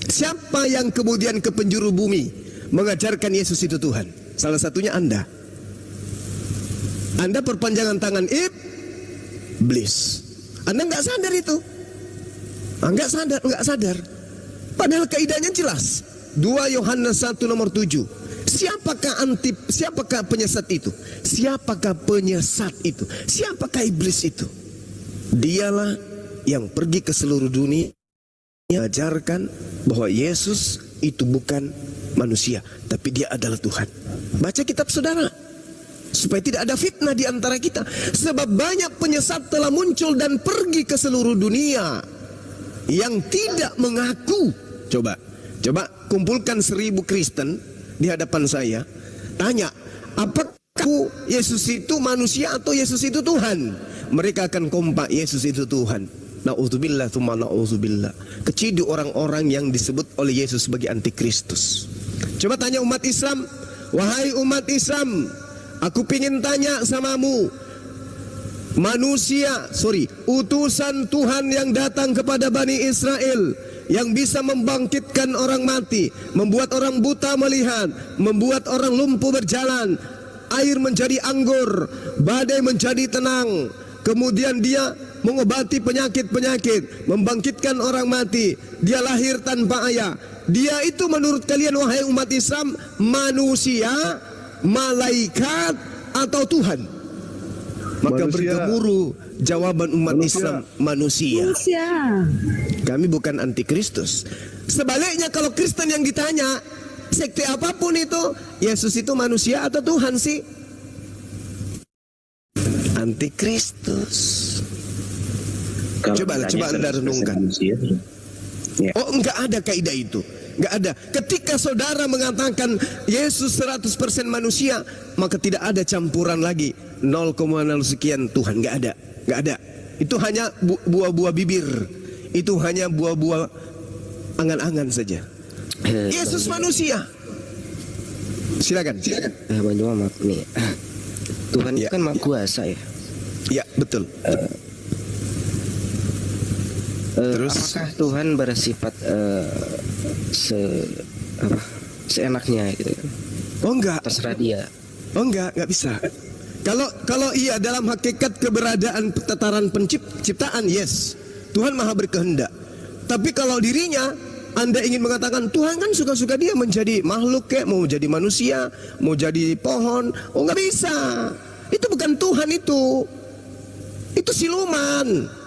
Speaker 3: Siapa yang kemudian ke penjuru bumi mengajarkan Yesus itu Tuhan? Salah satunya Anda. Anda perpanjangan tangan iblis. Anda nggak sadar itu. Nggak sadar. Padahal kaidahnya jelas. 2 Yohanes 1 nomor 7. Siapakah penyesat itu? Siapakah penyesat itu? Siapakah iblis itu? Dialah yang pergi ke seluruh dunia mengajarkan bahwa Yesus itu bukan manusia, tapi dia adalah Tuhan. Baca kitab saudara, supaya tidak ada fitnah di antara kita. Sebab banyak penyesat telah muncul dan pergi ke seluruh dunia yang tidak mengaku. Coba kumpulkan 1000 Kristen di hadapan saya. Tanya, apakah Yesus itu manusia atau Yesus itu Tuhan? Mereka akan kompak, Yesus itu Tuhan. Na'udzubillah tsumma na'udzubillah. Keciduk orang-orang yang disebut oleh Yesus sebagai antikristus. Coba tanya umat Islam, wahai umat Islam, aku pingin tanya samamu, utusan Tuhan yang datang kepada Bani Israel, yang bisa membangkitkan orang mati, membuat orang buta melihat, membuat orang lumpuh berjalan, air menjadi anggur, badai menjadi tenang. Kemudian dia mengobati penyakit-penyakit, membangkitkan orang mati. Dia lahir tanpa ayah. Dia itu menurut kalian wahai umat Islam manusia, malaikat atau Tuhan? Maka bergemuruh jawaban umat Islam, manusia. Kami bukan antikristus. Sebaliknya kalau Kristen yang ditanya, sekte apapun itu, Yesus itu manusia atau Tuhan sih? Antikristus. Coba Anda renungkan.
Speaker 8: Ya.
Speaker 3: Oh, enggak ada kaidah itu. Enggak ada. Ketika saudara mengatakan Yesus 100% manusia, maka tidak ada campuran lagi 0,0 sekian Tuhan. Enggak ada. Enggak ada. Itu hanya buah-buah bibir. Itu hanya buah-buah angan-angan saja. Yesus manusia. Silakan.
Speaker 1: Bang Juma, maaf nih. Tuhan itu kan maha kuasa ya.
Speaker 3: Ya, betul. Terus
Speaker 1: apakah Tuhan bersifat seenaknya gitu kan?
Speaker 3: Oh enggak.
Speaker 1: Terserah dia.
Speaker 3: Oh enggak bisa. Kalau iya dalam hakikat keberadaan tataran penciptaan, yes, Tuhan maha berkehendak. Tapi kalau dirinya Anda ingin mengatakan Tuhan kan suka-suka dia menjadi makhluk kayak mau jadi manusia, mau jadi pohon, oh nggak bisa. Itu bukan Tuhan itu siluman.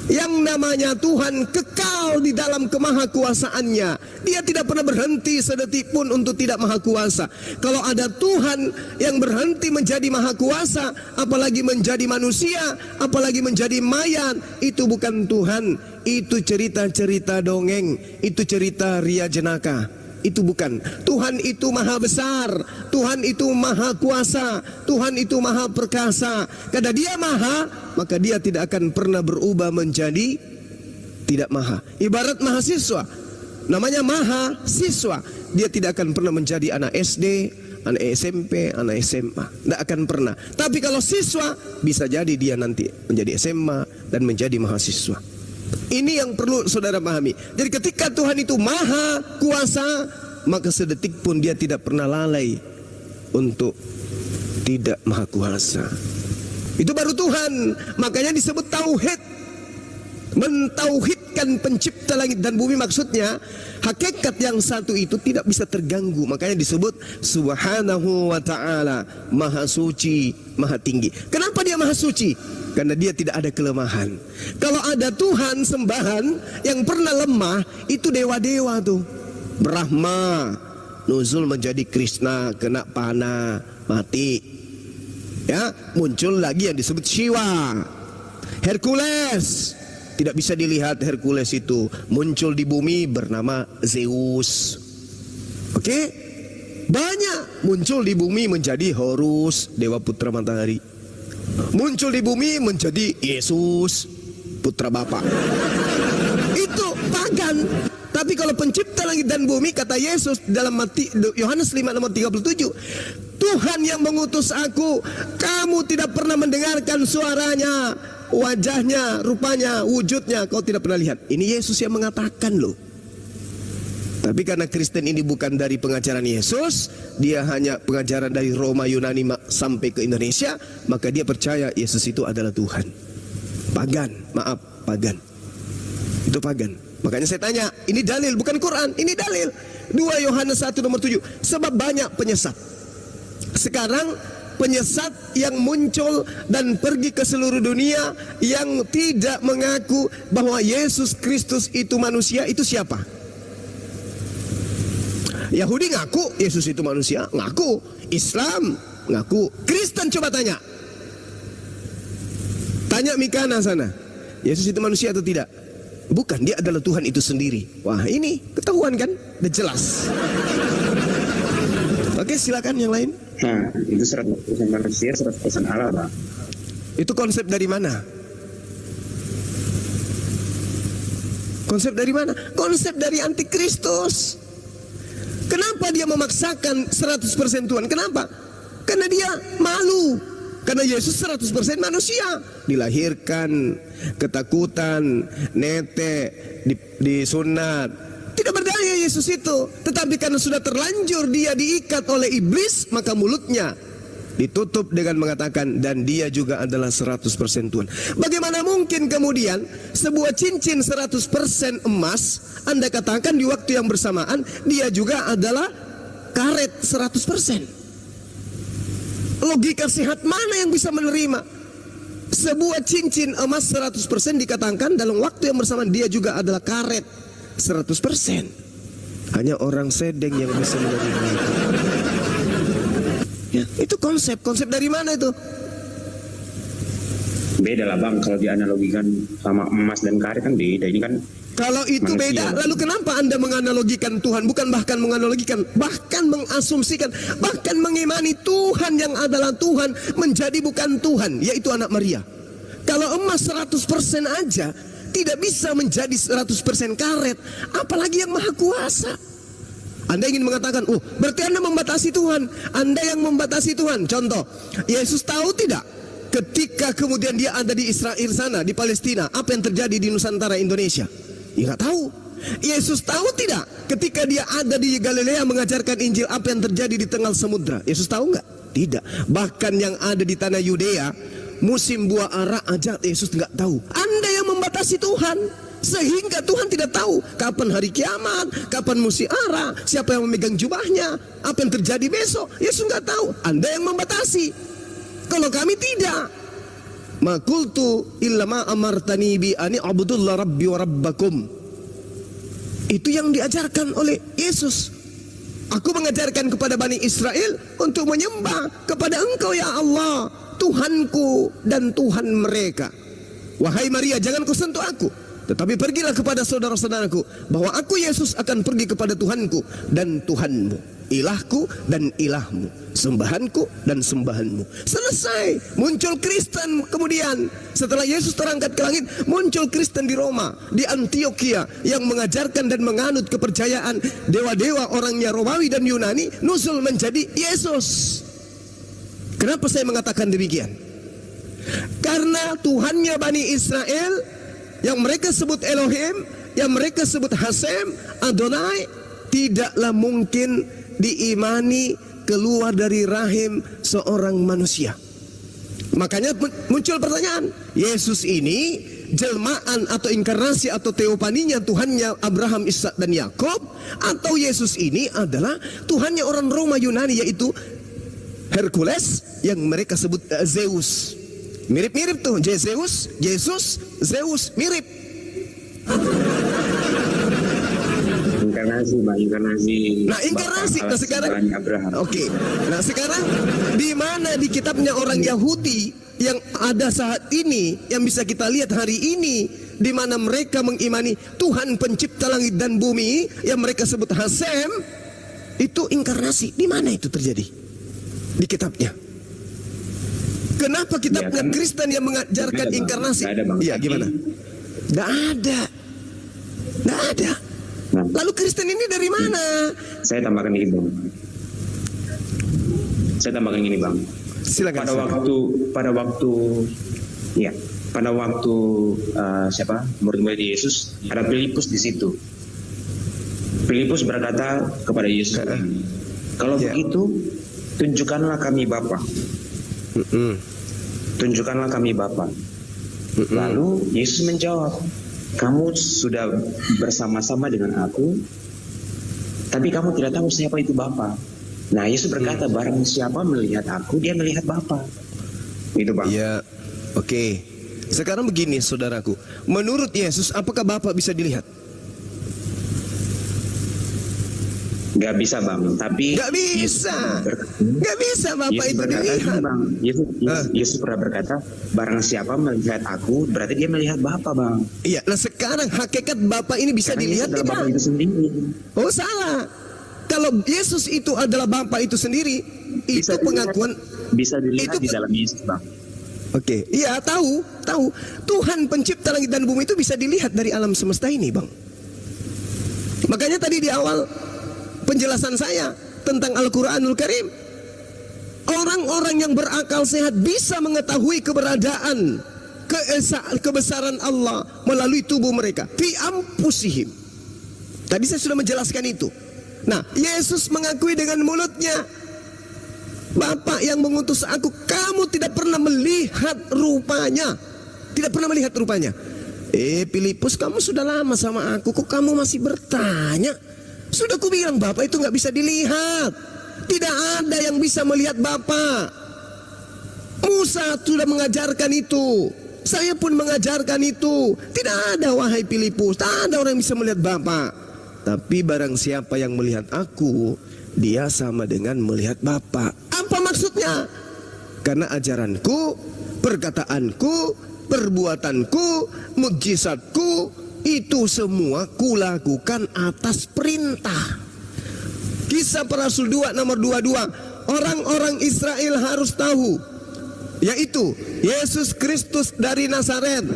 Speaker 3: Yang namanya Tuhan kekal di dalam kemahakuasaannya. Dia tidak pernah berhenti sedetik pun untuk tidak maha kuasa. Kalau ada Tuhan yang berhenti menjadi maha kuasa, apalagi menjadi manusia, apalagi menjadi mayat, itu bukan Tuhan. Itu cerita-cerita dongeng, itu cerita ria jenaka. Itu bukan. Tuhan itu maha besar, Tuhan itu maha kuasa, Tuhan itu maha perkasa. Karena dia maha, maka dia tidak akan pernah berubah menjadi tidak maha. Ibarat mahasiswa, namanya mahasiswa. Dia tidak akan pernah menjadi anak SD, anak SMP, anak SMA. Tidak akan pernah. Tapi kalau siswa, bisa jadi dia nanti menjadi SMA dan menjadi mahasiswa. Ini yang perlu saudara pahami. Jadi ketika Tuhan itu maha kuasa, maka sedetik pun dia tidak pernah lalai untuk tidak maha kuasa. Itu baru Tuhan. Makanya disebut tauhid. Mentauhidkan pencipta langit dan bumi, maksudnya hakikat yang satu itu tidak bisa terganggu. Makanya disebut subhanahu wa ta'ala, maha suci, maha tinggi. Kenapa dia maha suci? Karena dia tidak ada kelemahan. Kalau ada Tuhan sembahan yang pernah lemah, itu dewa-dewa tuh. Brahma nuzul menjadi Krishna, kena panah, mati. Ya, muncul lagi yang disebut Shiva. Hercules, tidak bisa dilihat Hercules itu, muncul di bumi bernama Zeus. Oke? Banyak muncul di bumi menjadi Horus, dewa putra matahari. Muncul di bumi menjadi Yesus, putra Bapa. Itu pagan. Tapi kalau pencipta langit dan bumi, kata Yesus dalam Yohanes 5 nomor 37, Tuhan yang mengutus aku, kamu tidak pernah mendengarkan suaranya, wajahnya, rupanya, wujudnya kau tidak pernah lihat. Ini Yesus yang mengatakan loh. Tapi karena Kristen ini bukan dari pengajaran Yesus, dia hanya pengajaran dari Roma Yunani sampai ke Indonesia, maka dia percaya Yesus itu adalah Tuhan. Pagan, maaf, pagan. Itu pagan. Makanya saya tanya, ini dalil bukan Quran, ini dalil. 2 Yohanes 1 nomor 7. Sebab banyak penyesat. Sekarang penyesat yang muncul dan pergi ke seluruh dunia yang tidak mengaku bahwa Yesus Kristus itu manusia, itu siapa? Yahudi ngaku Yesus itu manusia, ngaku. Islam ngaku. Kristen coba tanya. Tanya Mikana sana, Yesus itu manusia atau tidak? Bukan, dia adalah Tuhan itu sendiri. Wah, ini ketahuan kan? Udah jelas. Oke, silakan yang lain.
Speaker 8: Nah, itu 100% manusia, 100% Allah, Pak.
Speaker 3: Itu konsep dari mana? Konsep dari mana? Konsep dari antikristus. Kenapa dia memaksakan 100% Tuhan? Kenapa? Karena dia malu. Karena Yesus 100% manusia. Dilahirkan, ketakutan, netek, disunat. Tidak berdaya percaya Yesus itu. Tetapi karena sudah terlanjur dia diikat oleh iblis, maka mulutnya ditutup dengan mengatakan, dan dia juga adalah 100% Tuhan. Bagaimana mungkin kemudian sebuah cincin 100% emas Anda katakan di waktu yang bersamaan dia juga adalah karet 100%? Logika sehat mana yang bisa menerima sebuah cincin emas 100% dikatakan dalam waktu yang bersamaan dia juga adalah karet 100%? Hanya orang sedeng yang bisa menerima itu. Ya, itu konsep dari mana itu?
Speaker 8: Beda lah bang, kalau dianalogikan sama emas dan karet kan beda. Ini kan
Speaker 3: kalau itu
Speaker 8: manusia.
Speaker 3: beda, lalu kenapa Anda menganalogikan Tuhan? Bukan bahkan menganalogikan, bahkan mengasumsikan, bahkan mengimani Tuhan yang adalah Tuhan menjadi bukan Tuhan, yaitu anak Maria. Kalau emas 100% aja tidak bisa menjadi 100% karet, apalagi yang maha kuasa. Anda ingin mengatakan, oh berarti Anda membatasi Tuhan. Anda yang membatasi Tuhan. Contoh, Yesus tahu tidak ketika kemudian dia ada di Israel sana, di Palestina, apa yang terjadi di Nusantara Indonesia? Ya nggak tahu. Yesus tahu tidak ketika dia ada di Galilea mengajarkan Injil, apa yang terjadi di tengah samudra? Yesus tahu nggak? Tidak. Bahkan yang ada di tanah Yudea, musim buah ara aja Yesus nggak tahu. Anda yang membatasi Tuhan. Sehingga Tuhan tidak tahu kapan hari kiamat, kapan musim ara, siapa yang memegang jubahnya, apa yang terjadi besok. Yesus nggak tahu. Anda yang membatasi. Kalau kami tidak. Ma qultu illa ma amartani bi ani abudullah rabbi wa rabbakum. Itu yang diajarkan oleh Yesus. Aku mengajarkan kepada Bani Israel untuk menyembah kepada Engkau ya Allah, Tuhanku dan Tuhan mereka. Wahai Maria, jangan kau sentuh aku, tetapi pergilah kepada saudara-saudaraku, bahwa aku Yesus akan pergi kepada Tuhanku dan Tuhanmu, ilahku dan ilahmu, sembahanku dan sembahanmu. Selesai. Muncul Kristen kemudian. Setelah Yesus terangkat ke langit, muncul Kristen di Roma, di Antioquia, yang mengajarkan dan menganut kepercayaan dewa-dewa orangnya Romawi dan Yunani, nusul menjadi Yesus. Kenapa saya mengatakan demikian? Karena Tuhannya Bani Israel yang mereka sebut Elohim, yang mereka sebut Hasem, Adonai, tidaklah mungkin diimani keluar dari rahim seorang manusia. Makanya muncul pertanyaan, Yesus ini jelmaan atau inkarnasi atau teopaninya Tuhannya Abraham, Ishak dan Yakob, atau Yesus ini adalah Tuhannya orang Roma Yunani, yaitu Hercules yang mereka sebut Zeus. Mirip-mirip tuh, Zeus, Yesus, Zeus, mirip.
Speaker 8: Inkarnasi, Bang, inkarnasi.
Speaker 3: Nah, inkarnasi. Nah, sekarang Oke. Nah, sekarang di mana di kitabnya orang Yahudi yang ada saat ini, yang bisa kita lihat hari ini, di mana mereka mengimani Tuhan pencipta langit dan bumi yang mereka sebut Hasem, itu inkarnasi. Di mana itu terjadi? Di kitabnya. Kenapa kitabnya ya, kan, Kristen yang mengajarkan inkarnasi? Iya, gimana? Nggak ada. Nggak ada. Nah, lalu Kristen ini dari mana?
Speaker 8: Saya tambahkan ini, Bang. Silakan. Pada waktu siapa? Murid-murid Yesus, ada Filipus di situ. Filipus berkata kepada Yesus, kalau begitu, tunjukkanlah kami Bapa. Tunjukkanlah kami Bapa. Lalu Yesus menjawab, kamu sudah bersama-sama dengan aku, tapi kamu tidak tahu siapa itu Bapa. Nah, Yesus berkata, barang siapa melihat aku, dia melihat Bapa. Itu, Bang.
Speaker 3: Ya, oke. Sekarang begini, saudaraku. Menurut Yesus, apakah Bapa bisa dilihat?
Speaker 8: Gak bisa, Bang, tapi
Speaker 3: gak bisa. Gak bisa Bapak itu dilihat,
Speaker 8: Bang. Yesus pernah berkata, barang siapa melihat aku, berarti dia melihat Bapa, Bang.
Speaker 3: Iya. Nah, sekarang hakikat Bapa ini bisa dilihat tidak?
Speaker 8: Bapa itu sendiri.
Speaker 3: Oh, salah. Kalau Yesus itu adalah Bapa itu sendiri,
Speaker 8: bisa
Speaker 3: itu pengakuan
Speaker 8: bisa dilihat di dalam Yesus, Bang.
Speaker 3: Oke. Iya, tahu. Tuhan pencipta langit dan bumi itu bisa dilihat dari alam semesta ini, Bang. Makanya tadi di awal penjelasan saya tentang Al-Quranul Karim, orang-orang yang berakal sehat bisa mengetahui keberadaan kebesaran Allah melalui tubuh mereka. Fi ampusihim. Tadi saya sudah menjelaskan itu. Nah, Yesus mengakui dengan mulutnya, Bapa yang mengutus aku. Kamu tidak pernah melihat rupanya. Tidak pernah melihat rupanya. Filipus, kamu sudah lama sama aku, kok kamu masih bertanya? Sudah ku bilang Bapa itu nggak bisa dilihat. Tidak ada yang bisa melihat Bapa. Musa sudah mengajarkan itu. Saya pun mengajarkan itu. Tidak ada, wahai Filipus, tak ada orang yang bisa melihat Bapa. Tapi barang siapa yang melihat aku, dia sama dengan melihat Bapa. Apa maksudnya? Karena ajaranku, perkataanku, perbuatanku, mukjizatku, itu semua kulakukan atas perintah. Kisah Para Rasul 2 nomor 22. Orang-orang Israel harus tahu, yaitu Yesus Kristus dari Nazaret.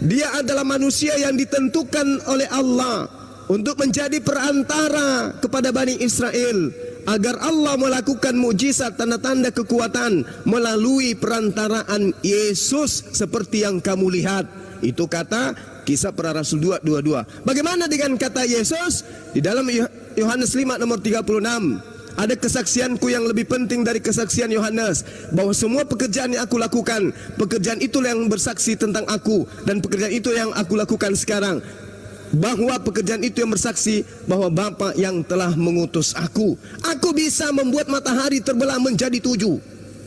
Speaker 3: Dia adalah manusia yang ditentukan oleh Allah untuk menjadi perantara kepada Bani Israel, agar Allah melakukan mujizat tanda-tanda kekuatan melalui perantaraan Yesus seperti yang kamu lihat. Itu kata Kisah Para Rasul 2:22. Bagaimana dengan kata Yesus? Di dalam Yohanes 5 nomor 36. Ada kesaksianku yang lebih penting dari kesaksian Yohanes, bahwa semua pekerjaan yang aku lakukan, pekerjaan itulah yang bersaksi tentang aku, dan pekerjaan itu yang aku lakukan sekarang. Bahwa pekerjaan itu yang bersaksi bahwa Bapa yang telah mengutus aku. Aku bisa membuat matahari terbelah menjadi 7,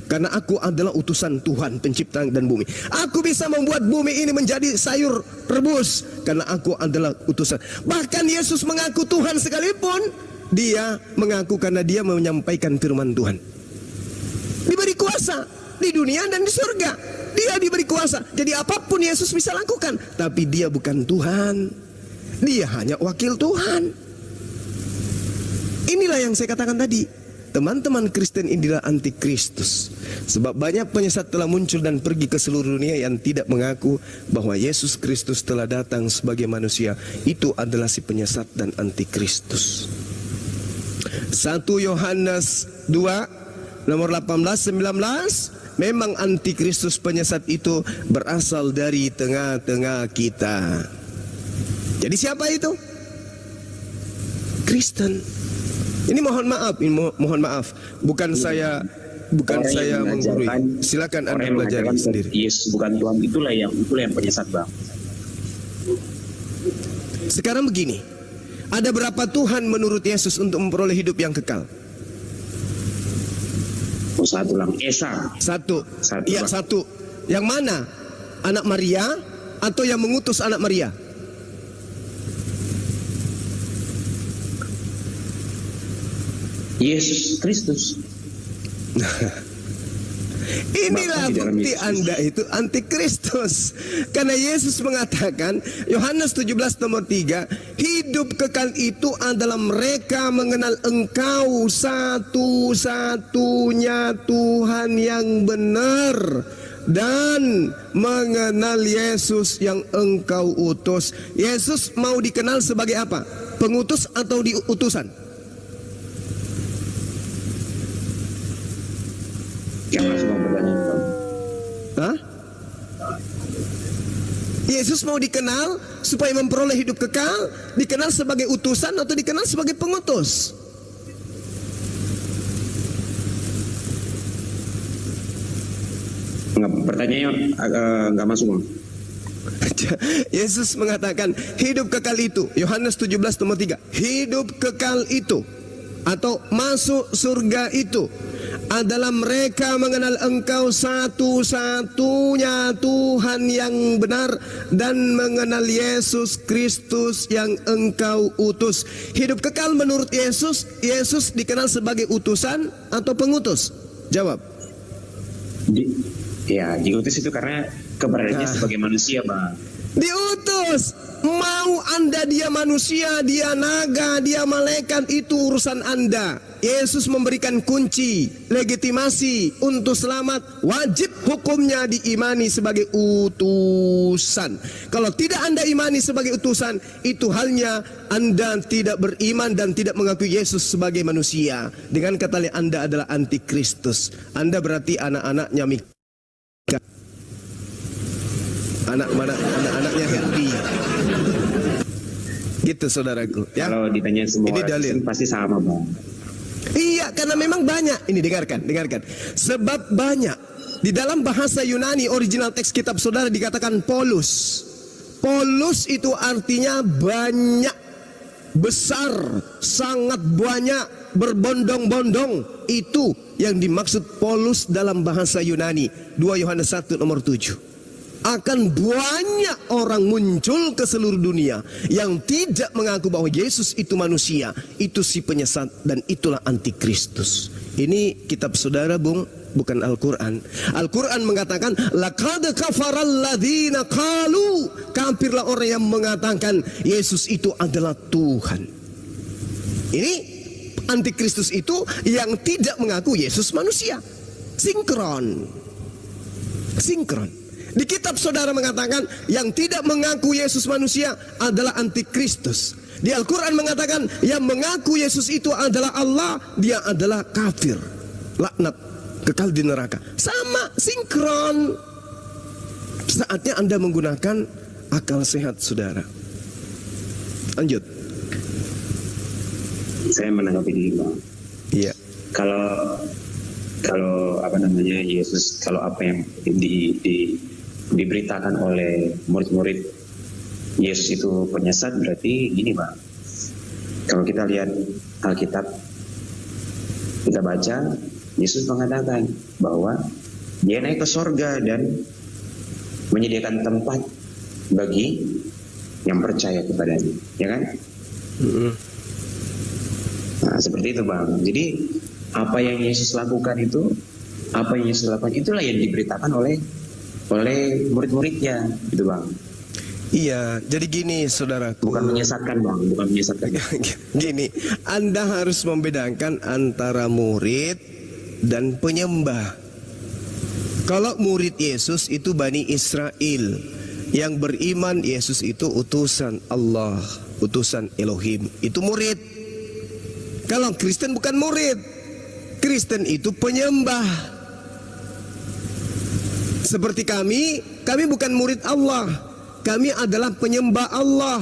Speaker 3: karena aku adalah utusan Tuhan pencipta dan bumi. Aku bisa membuat bumi ini menjadi sayur rebus, karena aku adalah utusan. Bahkan Yesus mengaku Tuhan sekalipun, dia mengaku karena dia menyampaikan firman Tuhan. Diberi kuasa di dunia dan di surga. Dia diberi kuasa. Jadi apapun Yesus bisa lakukan. Tapi dia bukan Tuhan. Dia hanya wakil Tuhan. Inilah yang saya katakan tadi. Teman-teman Kristen inilah antikristus. Sebab banyak penyesat telah muncul dan pergi ke seluruh dunia yang tidak mengaku bahwa Yesus Kristus telah datang sebagai manusia. Itu adalah si penyesat dan antikristus. 1 Yohanes 2 nomor 18-19. Memang antikristus penyesat itu berasal dari tengah-tengah kita. Jadi siapa itu? Kristen. Ini mohon maaf, bukan saya menggurui. Silakan Anda pelajari sendiri.
Speaker 8: Yesus bukan Tuhan, itulah yang penyesat, Bang.
Speaker 3: Sekarang begini, ada berapa Tuhan menurut Yesus untuk memperoleh hidup yang kekal?
Speaker 8: Oh, satu lang, Esa.
Speaker 3: Satu. Iya,
Speaker 8: Bang.
Speaker 3: satu. Yang mana? Anak Maria atau yang mengutus anak Maria?
Speaker 8: Yesus Kristus.
Speaker 3: Inilah bukti Anda itu antikristus. Karena Yesus mengatakan, Yohanes 17 nomor 3, hidup kekal itu adalah mereka mengenal Engkau satu-satunya Tuhan yang benar, dan mengenal Yesus yang Engkau utus. Yesus mau dikenal sebagai apa? Pengutus atau diutusan?
Speaker 8: Yang langsung bertanya, Bang.
Speaker 3: Hah? Yesus mau dikenal supaya memperoleh hidup kekal, dikenal sebagai utusan atau dikenal sebagai pengutus?
Speaker 8: Pertanyaannya nggak masuk, Bang.
Speaker 3: Yesus mengatakan hidup kekal itu, Yohanes 17 nomor 3, hidup kekal itu atau masuk surga itu adalah mereka mengenal Engkau satu-satunya Tuhan yang benar, dan mengenal Yesus Kristus yang Engkau utus. Hidup kekal menurut Yesus, Yesus dikenal sebagai utusan atau pengutus? Jawab.
Speaker 8: Diutus itu karena keberadaannya sebagai manusia, Bang.
Speaker 3: Diutus. Mau Anda dia manusia, dia naga, dia malaikat, itu urusan Anda. Yesus memberikan kunci, legitimasi untuk selamat. Wajib hukumnya diimani sebagai utusan. Kalau tidak Anda imani sebagai utusan, itu halnya Anda tidak beriman dan tidak mengakui Yesus sebagai manusia. Dengan kata lain, Anda adalah antikristus. Anda berarti anak-anaknya Mika. Anak-anaknya Herdi. Gitu saudaraku. Ya.
Speaker 8: Kalau ditanya semua
Speaker 3: Ini
Speaker 8: orang
Speaker 3: dalil.
Speaker 8: Kristen pasti sama bang.
Speaker 3: Iya, karena memang banyak. Ini dengarkan. Sebab banyak. Di dalam bahasa Yunani original teks kitab saudara dikatakan polos. Polos itu artinya banyak, besar, sangat banyak, berbondong-bondong. Itu yang dimaksud polos dalam bahasa Yunani. 2 Yohanes 1 nomor 7. Akan banyak orang muncul ke seluruh dunia yang tidak mengaku bahwa Yesus itu manusia, itu si penyesat, dan itulah antikristus. Ini kitab saudara Bung, bukan Al-Quran. Al-Quran mengatakan laqad kafaral ladzina qalu, kafirlah orang yang mengatakan Yesus itu adalah Tuhan. Ini antikristus itu yang tidak mengaku Yesus manusia. Sinkron. Di kitab saudara mengatakan yang tidak mengaku Yesus manusia adalah antikristus. Di Al-Quran mengatakan yang mengaku Yesus itu adalah Allah, dia adalah kafir, laknat, kekal di neraka. Sama, sinkron. Saatnya Anda menggunakan akal sehat saudara. Lanjut.
Speaker 8: Saya menanggapi ini bang.
Speaker 3: Iya.
Speaker 8: Kalau apa namanya Yesus, kalau apa yang diberitakan oleh murid-murid Yesus itu penyesat, berarti gini bang. Kalau kita lihat Alkitab, kita baca Yesus mengatakan bahwa dia naik ke sorga dan menyediakan tempat bagi yang percaya kepadanya, ya kan? Nah, seperti itu bang. Jadi apa yang Yesus lakukan itu, itulah yang diberitakan oleh murid-muridnya, gitu bang.
Speaker 3: Iya, jadi gini saudaraku.
Speaker 8: Bukan menyesatkan bang, bukan menyesatkan.
Speaker 3: Gini, Anda harus membedakan antara murid dan penyembah. Kalau murid Yesus itu Bani Israel yang beriman Yesus itu utusan Allah, utusan Elohim, itu murid. Kalau Kristen bukan murid, Kristen itu penyembah. Seperti kami bukan murid Allah, kami adalah penyembah Allah.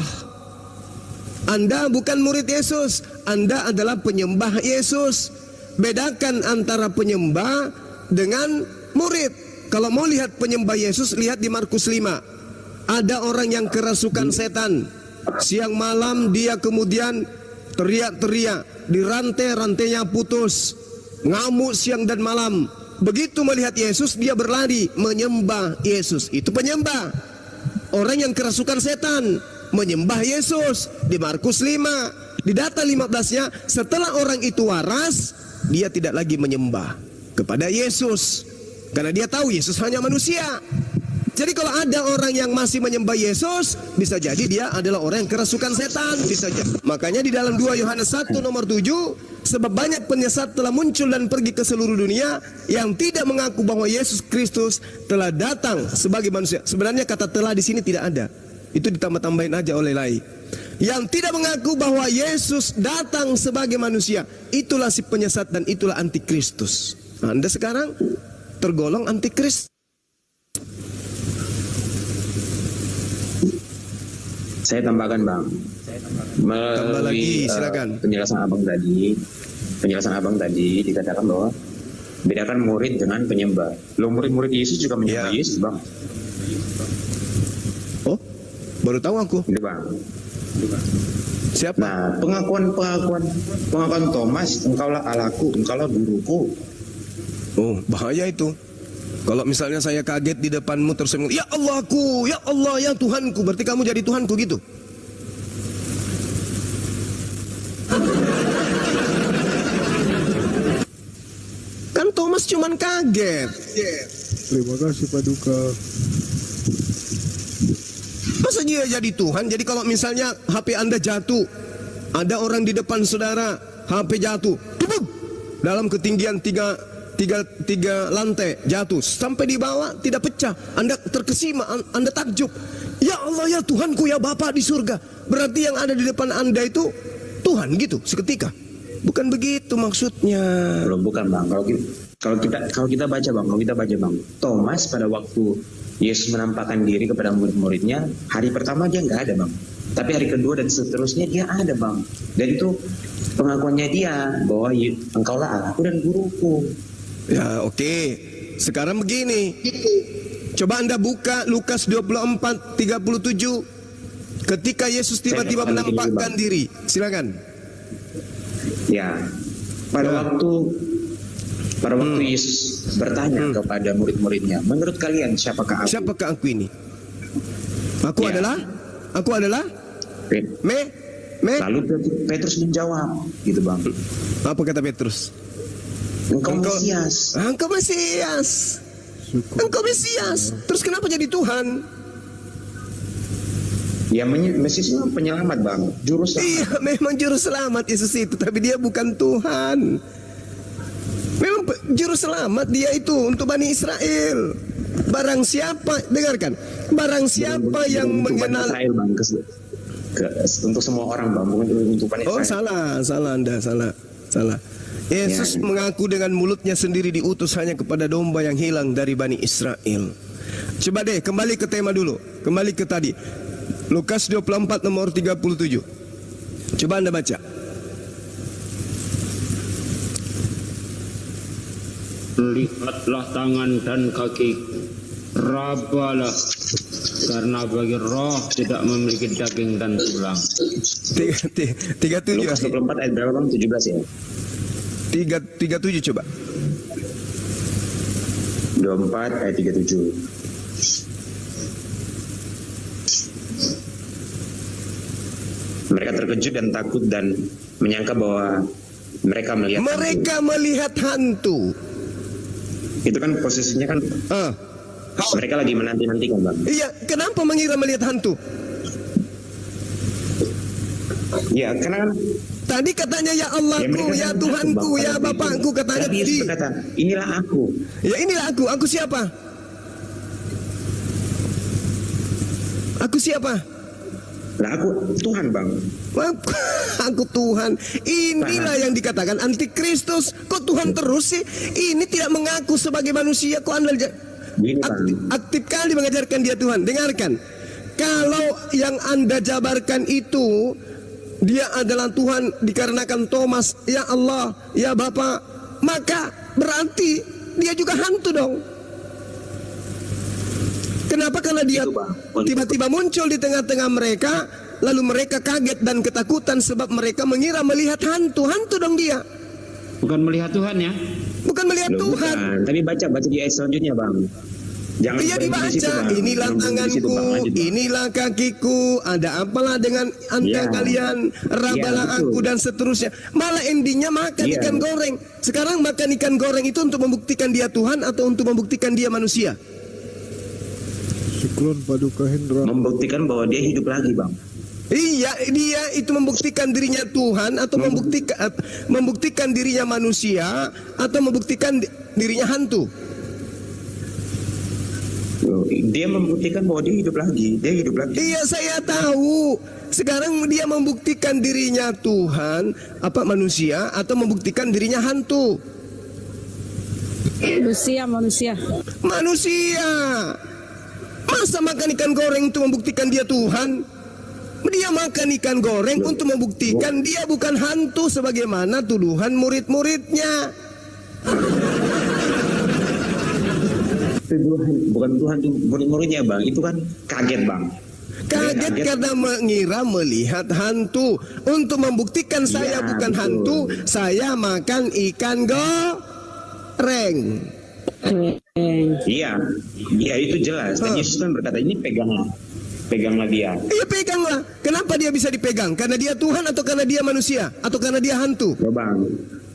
Speaker 3: Anda bukan murid Yesus, Anda adalah penyembah Yesus. Bedakan antara penyembah dengan murid. Kalau mau lihat penyembah Yesus, lihat di Markus 5. Ada orang yang kerasukan setan. Siang malam dia kemudian teriak-teriak, dirantai, rantainya putus, ngamuk siang dan malam. Begitu melihat Yesus, dia berlari menyembah Yesus. Itu penyembah. Orang yang kerasukan setan menyembah Yesus di Markus 5. Di data 15-nya, setelah orang itu waras, dia tidak lagi menyembah kepada Yesus karena dia tahu Yesus hanya manusia. Jadi kalau ada orang yang masih menyembah Yesus, bisa jadi dia adalah orang yang kerasukan setan, bisa jadi. Makanya di dalam 2 Yohanes 1 nomor 7, sebab banyak penyesat telah muncul dan pergi ke seluruh dunia yang tidak mengaku bahwa Yesus Kristus telah datang sebagai manusia. Sebenarnya kata telah di sini tidak ada. Itu ditambah-tambahin aja oleh Lai. Yang tidak mengaku bahwa Yesus datang sebagai manusia, itulah si penyesat dan itulah antikristus. Nah, Anda sekarang tergolong antikristus.
Speaker 8: Saya tambahkan bang.
Speaker 3: Tambah lagi, silakan.
Speaker 8: Penjelasan abang tadi dikatakan bahwa bedakan murid dengan penyembah. Loh, murid-murid Yesus juga menyembah Yesus bang.
Speaker 3: Oh, baru tahu aku.
Speaker 8: Ini bang.
Speaker 3: Siapa?
Speaker 8: Nah, pengakuan Thomas, engkaulah Allahku, engkaulah guruku.
Speaker 3: Oh, bahaya itu. Kalau misalnya saya kaget di depanmu terus saya ngomong, ya Allahku, ya Allah, ya Tuhanku, berarti kamu jadi Tuhanku gitu. Kan Thomas cuman kaget.
Speaker 5: Terima kasih Paduka.
Speaker 3: Masa dia jadi Tuhan? Jadi kalau misalnya HP Anda jatuh, ada orang di depan saudara, HP jatuh, tubuk, dalam ketinggian tiga lantai jatuh sampai di bawah tidak pecah, Anda terkesima, Anda takjub, ya Allah, ya Tuhanku, ya Bapa di surga, berarti yang ada di depan Anda itu Tuhan gitu seketika? Bukan begitu maksudnya.
Speaker 8: Belum, bukan bang. Kalau kita baca bang, Thomas pada waktu Yesus menampakkan diri kepada murid-muridnya, hari pertama dia nggak ada bang. Tapi hari kedua dan seterusnya dia ada bang. Dan itu pengakuannya dia bahwa engkaulah Allahku dan guruku.
Speaker 3: Ya, oke. Sekarang begini. Coba Anda buka Lukas 24:37. Ketika Yesus tiba-tiba menampakkan diri. Silakan.
Speaker 8: Ya. Pada waktu Yesus bertanya kepada murid-muridnya, menurut kalian siapakah aku?
Speaker 3: Siapakah aku ini? Aku adalah
Speaker 8: Lalu Petrus menjawab, gitu bang.
Speaker 3: Apa kata Petrus?
Speaker 8: Engkau Mesias.
Speaker 3: Engkau Mesias. Engkau Mesias. Terus kenapa jadi Tuhan?
Speaker 8: Ya Mesias itu penyelamat bang, juru selamat.
Speaker 3: Iya, memang juru selamat Yesus itu, tapi dia bukan Tuhan. Memang juru selamat dia itu untuk Bani Israel. Barang siapa, dengarkan, barang siapa yang mengenal
Speaker 8: Israel bang, untuk semua orang bang, bukan untuk Bani Israel.
Speaker 3: Oh salah Anda, salah. Yesus mengaku dengan mulutnya sendiri diutus hanya kepada domba yang hilang dari Bani Israel. Coba deh kembali ke tema dulu, kembali ke tadi Lukas 24 nomor 37. Coba Anda baca.
Speaker 9: Lihatlah tangan dan kakiku, rabalah, karena bagi roh tidak memiliki daging dan tulang.
Speaker 3: 37
Speaker 8: Lukas 24 ayat berapa bang? 17 ya?
Speaker 3: 37 coba.
Speaker 8: 24 ayat 37. Mereka terkejut dan takut dan menyangka bahwa mereka melihat
Speaker 3: hantu.
Speaker 8: Itu kan posisinya kan mereka lagi menanti-nantikan bang.
Speaker 3: Iya, kenapa mengira melihat hantu?
Speaker 8: Ya, karena kan
Speaker 3: tadi katanya ya Allahku, ya Tuhanku, ya Bapakku, katanya tadi.
Speaker 8: Berkata, inilah aku.
Speaker 3: Ya inilah aku siapa? Aku siapa?
Speaker 8: Lah aku Tuhan bang.
Speaker 3: Aku Tuhan. Inilah yang dikatakan antikristus. Kok Tuhan terus sih? Ini tidak mengaku sebagai manusia. Kok Anda aktif kali mengajarkan dia Tuhan. Dengarkan. Kalau yang Anda jabarkan itu dia adalah Tuhan dikarenakan Thomas, ya Allah, ya Bapa, maka berarti dia juga hantu dong. Kenapa? Karena dia tiba-tiba muncul di tengah-tengah mereka, lalu mereka kaget dan ketakutan sebab mereka mengira melihat hantu. Hantu dong dia.
Speaker 9: Bukan melihat Tuhan ya?
Speaker 3: Bukan melihat Tuhan.
Speaker 8: Bukan. Tapi baca di ayat selanjutnya bang. Jangan
Speaker 3: iya dibaca. Inilah tanganku, inilah kakiku. Ada apalah dengan anda kalian? Rabalah aku dan seterusnya. Malah endingnya makan ikan goreng. Sekarang makan ikan goreng itu untuk membuktikan dia Tuhan atau untuk membuktikan dia manusia?
Speaker 5: Siklon Paduka Hendra.
Speaker 8: Membuktikan bahwa dia hidup lagi bang.
Speaker 3: Iya, dia itu membuktikan dirinya Tuhan atau membuktikan dirinya manusia atau membuktikan dirinya hantu.
Speaker 8: Dia membuktikan bahwa dia hidup lagi.
Speaker 3: Iya, saya tahu. Sekarang dia membuktikan dirinya Tuhan, apa manusia atau membuktikan dirinya hantu?
Speaker 10: Manusia.
Speaker 3: Masa makan ikan goreng itu membuktikan dia Tuhan? Dia makan ikan goreng untuk membuktikan dia bukan hantu sebagaimana tuduhan murid-muridnya.
Speaker 8: Bukan Tuhan itu murid-muridnya bang. Itu kan kaget bang.
Speaker 3: Kaget karena mengira melihat hantu. Untuk membuktikan saya bukan hantu, saya makan ikan goreng.
Speaker 8: Iya itu jelas. Dan Yesus kan berkata ini peganglah dia.
Speaker 3: Iya peganglah. Kenapa dia bisa dipegang? Karena dia Tuhan atau karena dia manusia atau karena dia hantu?
Speaker 8: Ya bang,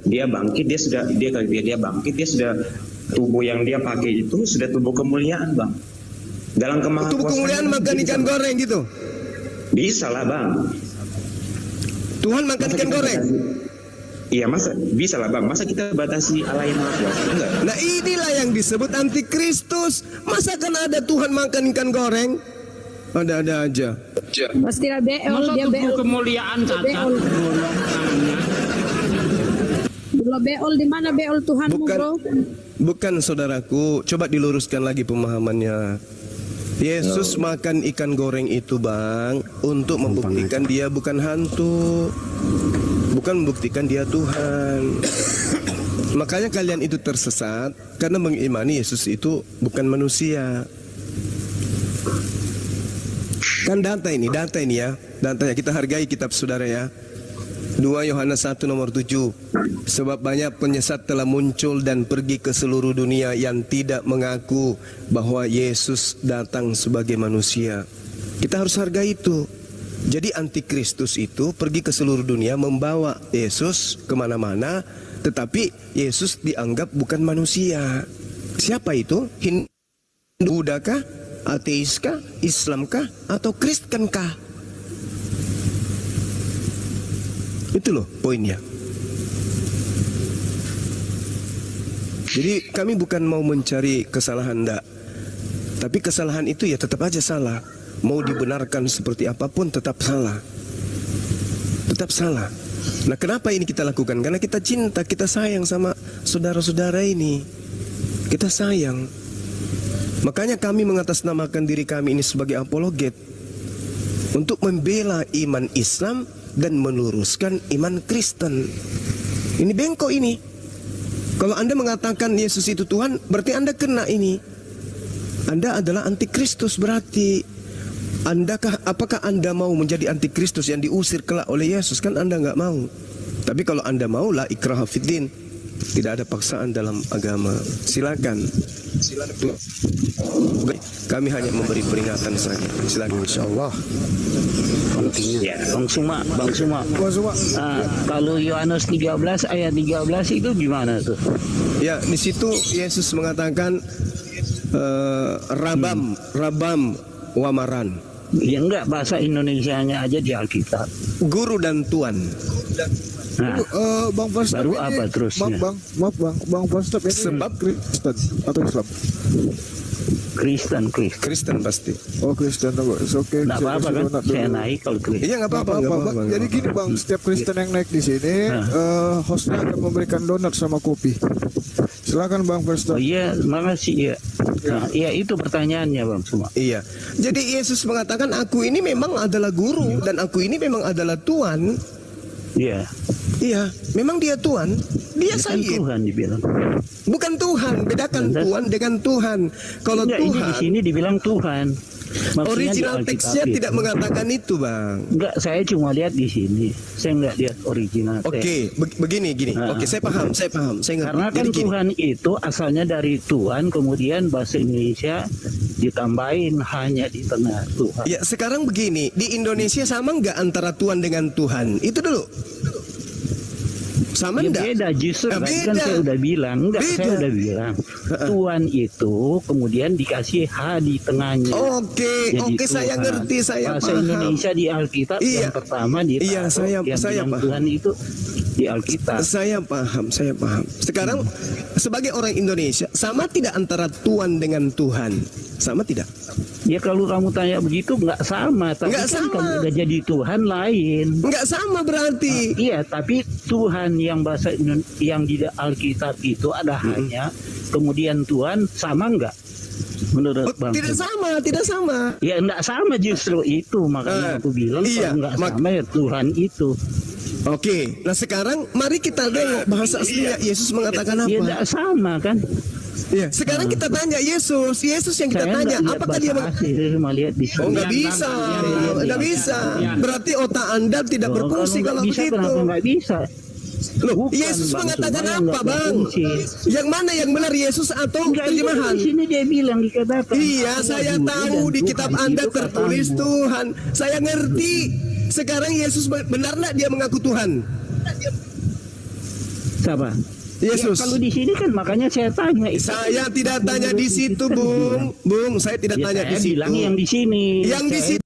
Speaker 8: dia bangkit, dia bangkit, dia sudah tubuh yang dia pakai itu sudah tubuh kemuliaan bang. Dalam kemahakuasaan.
Speaker 3: Tubuh kemuliaan makan ikan goreng gitu?
Speaker 8: Bisa lah bang.
Speaker 3: Tuhan makan ikan goreng?
Speaker 8: Iya masa bisa lah bang. Masa kita batasi Allah yang maha kuasa? Enggak.
Speaker 3: Nah inilah yang disebut antikristus. Masa kan ada Tuhan makan ikan goreng? Ada aja.
Speaker 10: Pastilah beol. Dia
Speaker 9: tubuh kemuliaan cacat.
Speaker 10: Belum beol di mana beol Tuhanmu bro?
Speaker 3: Bukan saudaraku. Coba diluruskan lagi pemahamannya. Yesus makan ikan goreng itu, Bang, untuk membuktikan dia bukan hantu, bukan membuktikan dia Tuhan. Makanya kalian itu tersesat karena mengimani Yesus itu bukan manusia. Kan data ini ya, datanya kita hargai kitab saudara ya. 2 Yohanes 1 nomor 7. Sebab banyak penyesat telah muncul dan pergi ke seluruh dunia yang tidak mengaku bahwa Yesus datang sebagai manusia. Kita harus hargai itu. Jadi antikristus itu pergi ke seluruh dunia membawa Yesus kemana-mana, tetapi Yesus dianggap bukan manusia. Siapa itu? Hindu, Buddha kah? Ateis kah? Islam kah? Atau Kristen kah? Itu loh poinnya. Jadi kami bukan mau mencari kesalahan, enggak. Tapi kesalahan itu ya tetap aja salah. Mau dibenarkan seperti apapun tetap salah. Tetap salah. Nah, kenapa ini kita lakukan? Karena kita cinta, kita sayang sama saudara-saudara ini. Kita sayang. Makanya kami mengatasnamakan diri kami ini sebagai apologet untuk membela iman Islam dan meluruskan iman Kristen. Ini bengkok ini. Kalau Anda mengatakan Yesus itu Tuhan, berarti Anda kena ini. Anda adalah antikristus berarti. Apakah Anda mau menjadi antikristus yang diusir kelak oleh Yesus? Kan Anda nggak mau. Tapi kalau Anda mau, la ikraha fiddin. Tidak ada paksaan dalam agama. Silakan. Kami hanya memberi peringatan saja. Silakan. Insyaallah.
Speaker 9: Ya, Bang Suma. Kalau Yohanes 13 ayat 13 itu gimana tuh?
Speaker 3: Ya, di situ Yesus mengatakan Rabam wamaran.
Speaker 9: Ya enggak, bahasa Indonesianya aja di Alkitab.
Speaker 3: Guru dan tuan.
Speaker 9: Nah,
Speaker 5: Bang Pastor,
Speaker 9: baru apa terusnya?
Speaker 5: Bang Pastor ini
Speaker 3: Sebab
Speaker 5: Kristen atau Islam?
Speaker 3: Kristen pasti.
Speaker 5: Oh, Kristen. Oke.
Speaker 9: Nggak apa-apa kan? Saya naik kalau Kristen.
Speaker 3: Iya, nggak apa-apa.
Speaker 5: Jadi gini Bang, setiap Kristen yang naik di sini, hostnya akan memberikan donat sama kopi. Silakan Bang Pastor.
Speaker 9: Oh iya, makasih ya. Nah, iya itu pertanyaannya Bang Suma.
Speaker 3: Iya. Jadi Yesus mengatakan aku ini memang adalah guru dan aku ini memang adalah tuan.
Speaker 9: Iya.
Speaker 3: Iya, memang dia Tuhan. Dia sayyid.
Speaker 9: Tuhan dibilang.
Speaker 3: Bukan Tuhan, bedakan Tuhan dengan Tuhan. Kalau
Speaker 9: enggak,
Speaker 3: Tuhan
Speaker 9: ini di sini dibilang Tuhan. Maksudnya
Speaker 3: original teksnya tidak mengatakan itu, Bang.
Speaker 9: Enggak, saya cuma lihat di sini. Saya enggak lihat original teks.
Speaker 3: Oke, begini. Oke, saya paham. Saya ngerti.
Speaker 9: Karena kan Tuhan itu asalnya dari Tuhan, kemudian bahasa Indonesia ditambahin hanya di tengah Tuhan.
Speaker 3: Ya, sekarang begini, di Indonesia sama nggak antara Tuhan dengan Tuhan? Itu dulu. Sama
Speaker 9: ya,
Speaker 3: enggak?
Speaker 9: Beda justru
Speaker 3: beda.
Speaker 9: Kan saya udah bilang, saya udah bilang Tuhan itu kemudian dikasih H di tengahnya.
Speaker 3: Oke, saya ngerti, saya
Speaker 9: bahasa
Speaker 3: paham.
Speaker 9: Indonesia di Alkitab yang pertama ditaruh,
Speaker 3: saya
Speaker 9: paham. Tuhan itu di Alkitab.
Speaker 3: Saya paham. Sekarang sebagai orang Indonesia, sama tidak antara Tuhan dengan Tuhan? Sama tidak?
Speaker 9: Ya kalau kamu tanya begitu nggak sama, tapi
Speaker 3: nggak
Speaker 9: kan
Speaker 3: sama.
Speaker 9: kalau udah jadi Tuhan lain.
Speaker 3: Nggak sama berarti.
Speaker 9: Iya, tapi Tuhan yang bahasa yang di Alkitab itu ada hanya, kemudian Tuhan sama nggak? Menurut Bang?
Speaker 3: Tidak sama.
Speaker 9: Ya nggak sama justru itu, makanya aku bilang kalau nggak sama ya Tuhan itu.
Speaker 3: Oke, nah sekarang mari kita lihat bahasa aslinya Yesus mengatakan apa?
Speaker 9: Ya nggak sama kan?
Speaker 3: Ya, sekarang kita tanya Yesus yang kita tanya, apakah dia
Speaker 9: lihat di sini.
Speaker 3: Oh, nggak bisa. Berarti otak Anda tidak berfungsi kalau begitu.
Speaker 9: Kenapa nggak bisa?
Speaker 3: Loh, Yesus mengatakan apa, Bang? Yang mana yang benar, Yesus atau terjemahan?
Speaker 9: Di sini dia bilang dikatakan.
Speaker 3: Iya, saya tahu di kitab Anda tertulis Tuhan. Saya ngerti. Sekarang Yesus benar nggak dia mengaku Tuhan?
Speaker 9: Siapa?
Speaker 3: Yesus.
Speaker 9: Ya, kalau di sini kan makanya saya tanya.
Speaker 3: Saya tidak tanya di situ, Bung. Saya tidak tanya di situ.
Speaker 9: Bilang yang di sini.
Speaker 3: Yang di situ.